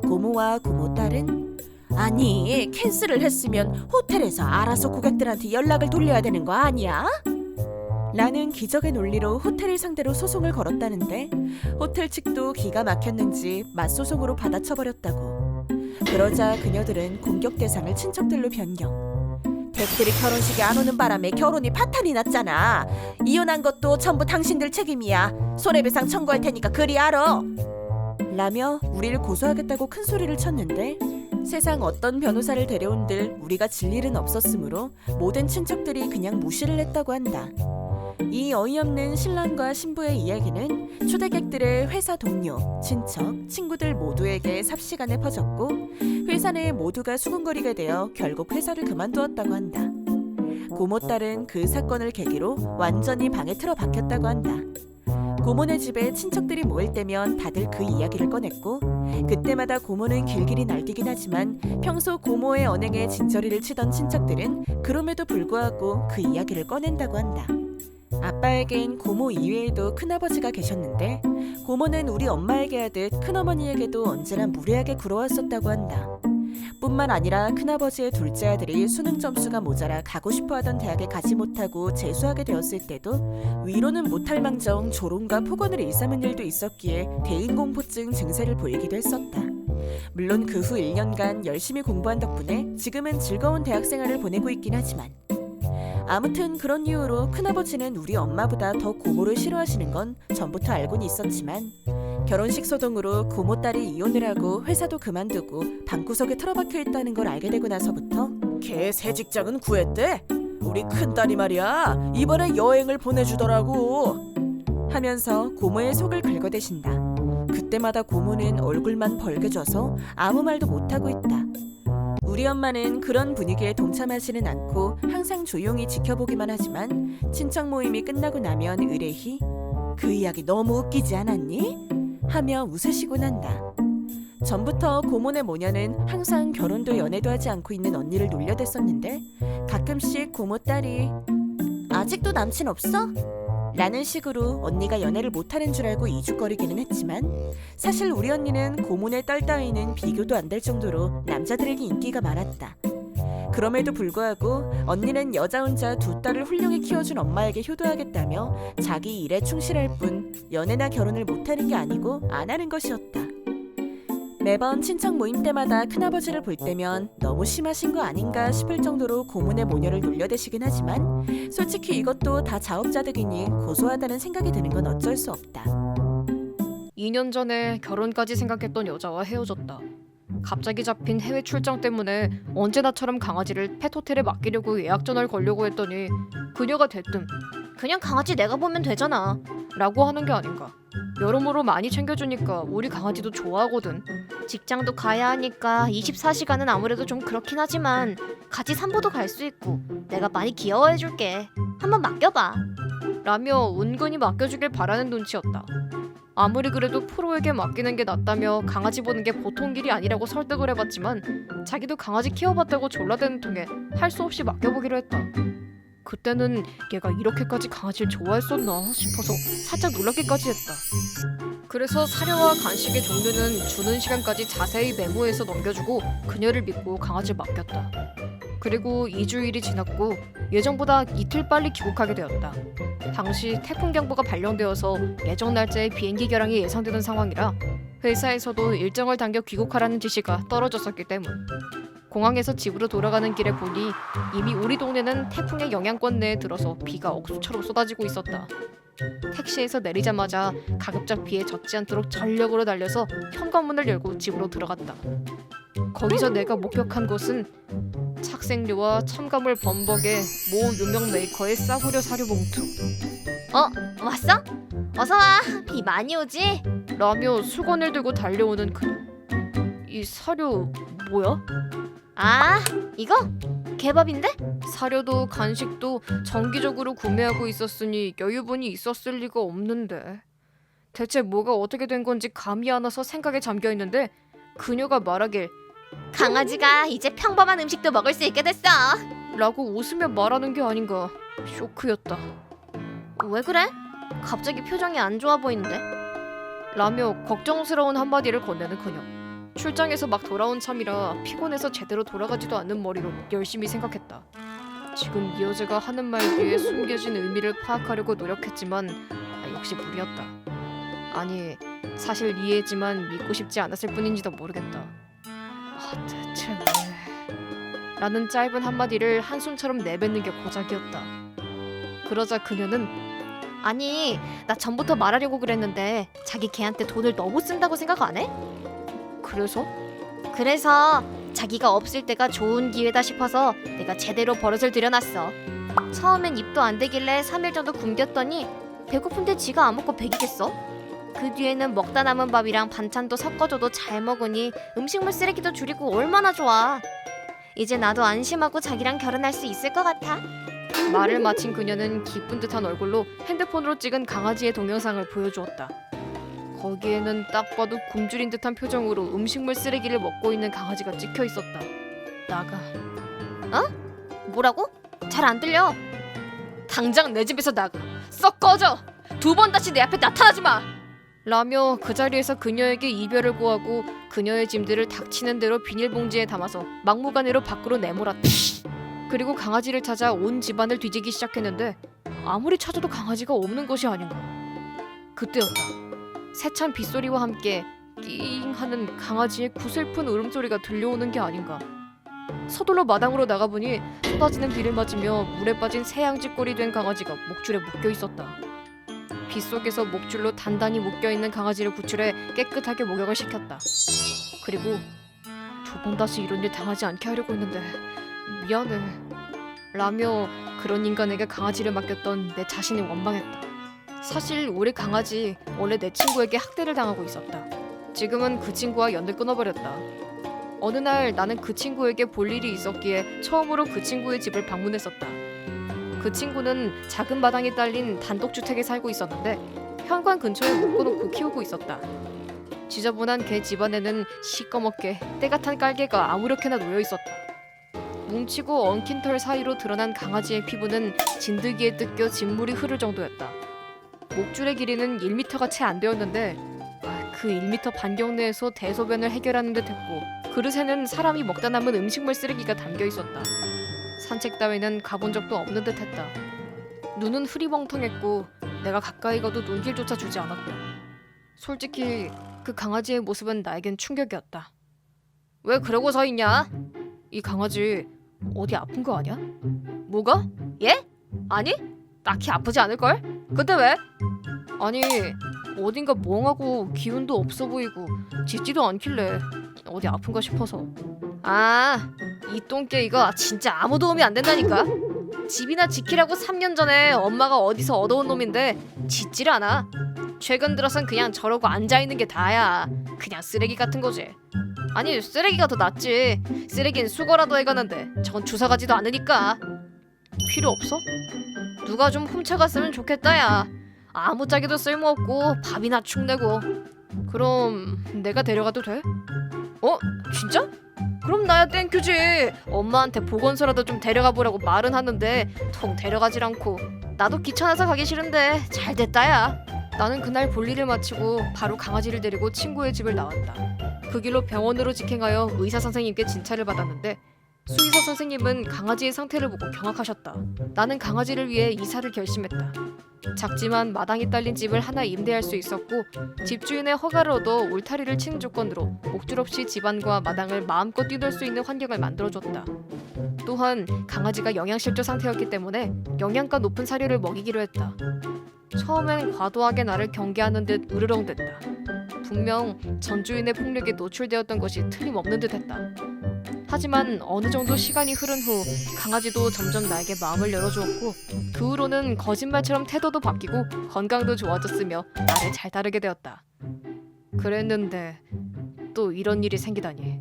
고모와 고모 딸은 아니 캔슬을 했으면 호텔에서 알아서 고객들한테 연락을 돌려야 되는 거 아니야? 라는 기적의 논리로 호텔을 상대로 소송을 걸었다는데 호텔 측도 기가 막혔는지 맞소송으로 받아쳐버렸다고. 그러자 그녀들은 공격 대상을 친척들로 변경. 댁들이 결혼식에 안 오는 바람에 결혼이 파탄이 났잖아. 이혼한 것도 전부 당신들 책임이야. 손해배상 청구할 테니까 그리 알아. 라며 우리를 고소하겠다고 큰 소리를 쳤는데 세상 어떤 변호사를 데려온들 우리가 질 일은 없었으므로 모든 친척들이 그냥 무시를 했다고 한다. 이 어이없는 신랑과 신부의 이야기는 초대객들의 회사 동료, 친척, 친구들 모두에게 삽시간에 퍼졌고 회사 내 모두가 수군거리게 되어 결국 회사를 그만두었다고 한다. 고모 딸은 그 사건을 계기로 완전히 방에 틀어박혔다고 한다. 고모네 집에 친척들이 모일 때면 다들 그 이야기를 꺼냈고 그때마다 고모는 길길이 날뛰긴 하지만 평소 고모의 언행에 진저리를 치던 친척들은 그럼에도 불구하고 그 이야기를 꺼낸다고 한다. 아빠에겐 고모 이외에도 큰아버지가 계셨는데 고모는 우리 엄마에게 하듯 큰어머니에게도 언제나 무례하게 굴어왔었다고 한다. 뿐만 아니라 큰아버지의 둘째 아들이 수능 점수가 모자라 가고 싶어하던 대학에 가지 못하고 재수하게 되었을 때도 위로는 못할 망정 조롱과 폭언을 일삼은 일도 있었기에 대인공포증 증세를 보이기도 했었다. 물론 그 후 1년간 열심히 공부한 덕분에 지금은 즐거운 대학 생활을 보내고 있긴 하지만 아무튼 그런 이유로 큰아버지는 우리 엄마보다 더 고모를 싫어하시는 건 전부터 알고는 있었지만 결혼식 소동으로 고모 딸이 이혼을 하고 회사도 그만두고 방구석에 틀어박혀 있다는 걸 알게 되고 나서부터 걔 새 직장은 구했대. 우리 큰딸이 말이야 이번에 여행을 보내주더라고 하면서 고모의 속을 긁어대신다. 그때마다 고모는 얼굴만 벌개져서 아무 말도 못하고 있다. 우리 엄마는 그런 분위기에 동참하지는 않고 항상 조용히 지켜보기만 하지만 친척 모임이 끝나고 나면 의뢰히 그 이야기 너무 웃기지 않았니? 하며 웃으시곤 한다. 전부터 고모네 모녀는 항상 결혼도 연애도 하지 않고 있는 언니를 놀려댔었는데 가끔씩 고모 딸이 아직도 남친 없어? 라는 식으로 언니가 연애를 못하는 줄 알고 이죽거리기는 했지만 사실 우리 언니는 고모네 딸 따위는 비교도 안 될 정도로 남자들에게 인기가 많았다. 그럼에도 불구하고 언니는 여자 혼자 두 딸을 훌륭히 키워준 엄마에게 효도하겠다며 자기 일에 충실할 뿐 연애나 결혼을 못하는 게 아니고 안 하는 것이었다. 매번 친척 모임 때마다 큰아버지를 볼 때면 너무 심하신 거 아닌가 싶을 정도로 고모네 모녀를 놀려대시긴 하지만 솔직히 이것도 다 자업자득이니 고소하다는 생각이 드는 건 어쩔 수 없다.
2년 전에 결혼까지 생각했던 여자와 헤어졌다. 갑자기 잡힌 해외 출장 때문에 언제나처럼 강아지를 펫호텔에 맡기려고 예약 전화를 걸려고 했더니 그녀가 대뜸
그냥 강아지 내가 보면 되잖아.
라고 하는 게 아닌가. 여러모로 많이 챙겨주니까 우리 강아지도 좋아하거든.
직장도 가야 하니까 24시간은 아무래도 좀 그렇긴 하지만 같이 산보도 갈 수 있고 내가 많이 귀여워해줄게. 한번 맡겨봐.
라며 은근히 맡겨주길 바라는 눈치였다. 아무리 그래도 프로에게 맡기는 게 낫다며 강아지 보는 게 보통 일이 아니라고 설득을 해봤지만 자기도 강아지 키워봤다고 졸라대는 통에 할 수 없이 맡겨보기로 했다. 그때는 얘가 이렇게까지 강아지를 좋아했었나 싶어서 살짝 놀랍기까지 했다. 그래서 사료와 간식의 종류는 주는 시간까지 자세히 메모해서 넘겨주고 그녀를 믿고 강아지를 맡겼다. 그리고 2주일이 지났고 예정보다 이틀 빨리 귀국하게 되었다. 당시 태풍 경보가 발령되어서 예정 날짜에 비행기 결항이 예상되는 상황이라 회사에서도 일정을 당겨 귀국하라는 지시가 떨어졌었기 때문. 공항에서 집으로 돌아가는 길에 보니 이미 우리 동네는 태풍의 영향권 내에 들어서 비가 억수처럼 쏟아지고 있었다. 택시에서 내리자마자 가급적 비에 젖지 않도록 전력으로 달려서 현관문을 열고 집으로 들어갔다. 거기서 내가 목격한 곳은 착색류와 첨가물 범벅에 모 유명 메이커의 싸구려 사료 봉투
왔어? 어서 와. 비 많이 오지?
라며 수건을 들고 달려오는 그녀. 이 사료 뭐야?
아, 이거? 개밥인데?
사료도 간식도 정기적으로 구매하고 있었으니 여유분이 있었을 리가 없는데 대체 뭐가 어떻게 된 건지 감이 안 와서 생각에 잠겨 있는데 그녀가 말하길
강아지가 이제 평범한 음식도 먹을 수 있게 됐어.
라고 웃으며 말하는 게 아닌가. 쇼크였다.
왜 그래? 갑자기 표정이 안 좋아 보이는데?
라며 걱정스러운 한마디를 건네는 그녀. 출장에서 막 돌아온 참이라 피곤해서 제대로 돌아가지도 않는 머리로 열심히 생각했다. 지금 이 여자가 하는 말 뒤에 숨겨진 의미를 파악하려고 노력했지만 역시 무리였다. 아니 사실 이해했지만 믿고 싶지 않았을 뿐인지도 모르겠다. 대체 왜? 라는 짧은 한마디를 한숨처럼 내뱉는 게 고작이었다. 그러자 그녀는
아니, 나 전부터 말하려고 그랬는데 자기 걔한테 돈을 너무 쓴다고 생각 안 해? 그래서 자기가 없을 때가 좋은 기회다 싶어서 내가 제대로 버릇을 들여놨어. 처음엔 입도 안 대길래 3일 정도 굶겼더니 배고픈데 지가 안 먹고 배기겠어? 그 뒤에는 먹다 남은 밥이랑 반찬도 섞어줘도 잘 먹으니 음식물 쓰레기도 줄이고 얼마나 좋아. 이제 나도 안심하고 자기랑 결혼할 수 있을 것 같아.
말을 마친 그녀는 기쁜 듯한 얼굴로 핸드폰으로 찍은 강아지의 동영상을 보여주었다. 거기에는 딱 봐도 굶주린 듯한 표정으로 음식물 쓰레기를 먹고 있는 강아지가 찍혀 있었다. 나가.
뭐라고? 잘 안 들려.
당장 내 집에서 나가. 썩 꺼져. 2번 다시 내 앞에 나타나지 마. 라며 그 자리에서 그녀에게 이별을 고하고 그녀의 짐들을 닥치는 대로 비닐봉지에 담아서 막무가내로 밖으로 내몰았다. 그리고 강아지를 찾아 온 집안을 뒤지기 시작했는데 아무리 찾아도 강아지가 없는 것이 아닌가. 그때였다. 세찬 빗소리와 함께 낑 하는 강아지의 구슬픈 울음소리가 들려오는 게 아닌가. 서둘러 마당으로 나가보니 쏟아지는 비를 맞으며 물에 빠진 새양쥐꼴이 된 강아지가 목줄에 묶여 있었다. 빗속에서 목줄로 단단히 묶여있는 강아지를 구출해 깨끗하게 목욕을 시켰다. 그리고 2번 다시 이런 일 당하지 않게 하려고 했는데 미안해 라며 그런 인간에게 강아지를 맡겼던 내 자신이 원망했다. 사실 우리 강아지 원래 내 친구에게 학대를 당하고 있었다. 지금은 그 친구와 연을 끊어버렸다. 어느 날 나는 그 친구에게 볼 일이 있었기에 처음으로 그 친구의 집을 방문했었다. 그 친구는 작은 마당이 딸린 단독주택에 살고 있었는데 현관 근처에 묶어놓고 키우고 있었다. 지저분한 개 집안에는 시꺼멓게 때가 탄 깔개가 아무렇게나 놓여있었다. 뭉치고 엉킨 털 사이로 드러난 강아지의 피부는 진드기에 뜯겨 진물이 흐를 정도였다. 목줄의 길이는 1m가 채 안 되었는데 그 1m 반경 내에서 대소변을 해결하는 듯 했고 그릇에는 사람이 먹다 남은 음식물 쓰레기가 담겨 있었다. 산책 따위는 가본 적도 없는 듯 했다. 눈은 흐리멍텅했고 내가 가까이 가도 눈길조차 주지 않았다. 솔직히 그 강아지의 모습은 나에겐 충격이었다. 왜 그러고 서 있냐? 이 강아지 어디 아픈 거 아니야? 뭐가? 예? 아니? 딱히 아프지 않을걸? 근데 왜? 아니 어딘가 멍하고 기운도 없어 보이고 짖지도 않길래 어디 아픈가 싶어서. 아, 이 똥개이가 진짜 아무 도움이 안 된다니까. 집이나 지키라고 3년 전에 엄마가 어디서 얻어온 놈인데 짖질 않아. 최근 들어선 그냥 저러고 앉아있는 게 다야. 그냥 쓰레기 같은 거지. 아니 쓰레기가 더 낫지. 쓰레기는 수거라도 해가는데 저건 주워가지도 않으니까. 필요 없어? 누가 좀 훔쳐갔으면 좋겠다 야. 아무짝에도 쓸모없고 밥이나 축내고. 그럼 내가 데려가도 돼? 진짜? 그럼 나야 땡큐지. 엄마한테 보건소라도 좀 데려가 보라고 말은 하는데 통 데려가질 않고. 나도 귀찮아서 가기 싫은데 잘 됐다 야. 나는 그날 볼일을 마치고 바로 강아지를 데리고 친구의 집을 나왔다. 그 길로 병원으로 직행하여 의사 선생님께 진찰을 받았는데 수의사 선생님은 강아지의 상태를 보고 경악하셨다. 나는 강아지를 위해 이사를 결심했다. 작지만 마당이 딸린 집을 하나 임대할 수 있었고 집주인의 허가를 얻어 울타리를 치는 조건으로 목줄 없이 집안과 마당을 마음껏 뛰놀 수 있는 환경을 만들어줬다. 또한 강아지가 영양실조 상태였기 때문에 영양가 높은 사료를 먹이기로 했다. 처음엔 과도하게 나를 경계하는 듯 으르렁댔다. 분명 전 주인의 폭력에 노출되었던 것이 틀림없는 듯했다. 하지만 어느 정도 시간이 흐른 후 강아지도 점점 나에게 마음을 열어주었고 그 후로는 거짓말처럼 태도도 바뀌고 건강도 좋아졌으며 나를 잘 따르게 되었다. 그랬는데 또 이런 일이 생기다니.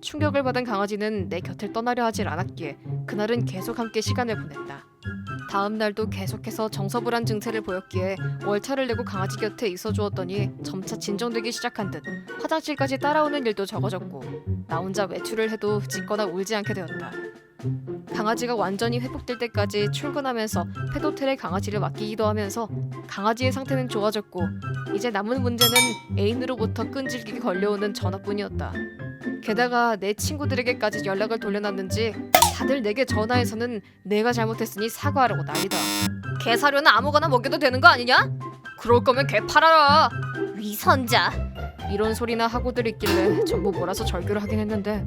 충격을 받은 강아지는 내 곁을 떠나려 하질 않았기에 그날은 계속 함께 시간을 보냈다. 다음 날도 계속해서 정서불안 증세를 보였기에 월차를 내고 강아지 곁에 있어 주었더니 점차 진정되기 시작한 듯 화장실까지 따라오는 일도 적어졌고 나 혼자 외출을 해도 짖거나 울지 않게 되었다. 강아지가 완전히 회복될 때까지 출근하면서 펫호텔에 강아지를 맡기기도 하면서 강아지의 상태는 좋아졌고 이제 남은 문제는 애인으로부터 끈질기게 걸려오는 전화뿐이었다. 게다가 내 친구들에게까지 연락을 돌려놨는지 다들 내게 전화해서는 내가 잘못했으니 사과하라고 난리다. 개 사료는 아무거나 먹여도 되는 거 아니냐? 그럴 거면 개 팔아라.
위선자.
이런 소리나 하고들 있길래 전부 몰아서 절규를 하긴 했는데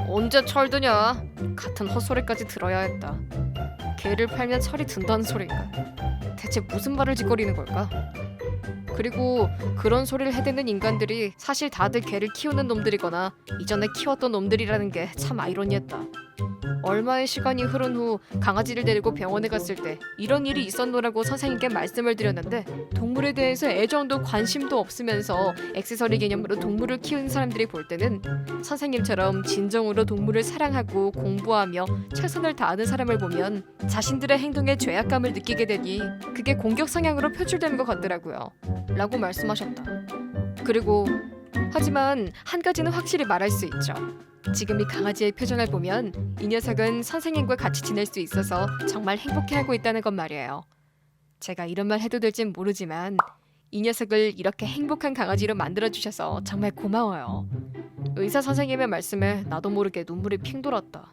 언제 철드냐? 같은 헛소리까지 들어야 했다. 개를 팔면 철이 든다는 소리인가? 대체 무슨 말을 짓거리는 걸까? 그리고 그런 소리를 해대는 인간들이 사실 다들 개를 키우는 놈들이거나 이전에 키웠던 놈들이라는 게 참 아이러니했다. 얼마의 시간이 흐른 후 강아지를 데리고 병원에 갔을 때 이런 일이 있었노라고 선생님께 말씀을 드렸는데 동물에 대해서 애정도 관심도 없으면서 액세서리 개념으로 동물을 키우는 사람들이 볼 때는 선생님처럼 진정으로 동물을 사랑하고 공부하며 최선을 다하는 사람을 보면 자신들의 행동에 죄악감을 느끼게 되니 그게 공격 성향으로 표출되는 것 같더라고요. 라고 말씀하셨다. 그리고 하지만 한 가지는 확실히 말할 수 있죠. 지금 이 강아지의 표정을 보면 이 녀석은 선생님과 같이 지낼 수 있어서 정말 행복해하고 있다는 것 말이에요. 제가 이런 말 해도 될진 모르지만 이 녀석을 이렇게 행복한 강아지로 만들어주셔서 정말 고마워요. 의사 선생님의 말씀에 나도 모르게 눈물이 핑 돌았다.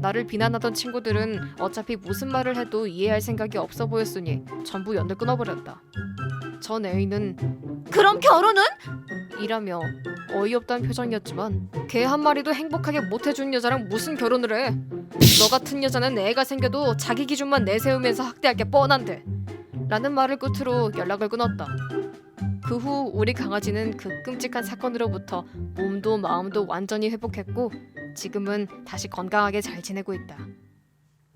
나를 비난하던 친구들은 어차피 무슨 말을 해도 이해할 생각이 없어 보였으니 전부 연을 끊어버렸다. 전 애인은
그럼 결혼은?
이라며 어이없다는 표정이었지만 개 한 마리도 행복하게 못해준 여자랑 무슨 결혼을 해? 너 같은 여자는 애가 생겨도 자기 기준만 내세우면서 학대할 게 뻔한데 라는 말을 끝으로 연락을 끊었다. 그 후 우리 강아지는 그 끔찍한 사건으로부터 몸도 마음도 완전히 회복했고 지금은 다시 건강하게 잘 지내고 있다.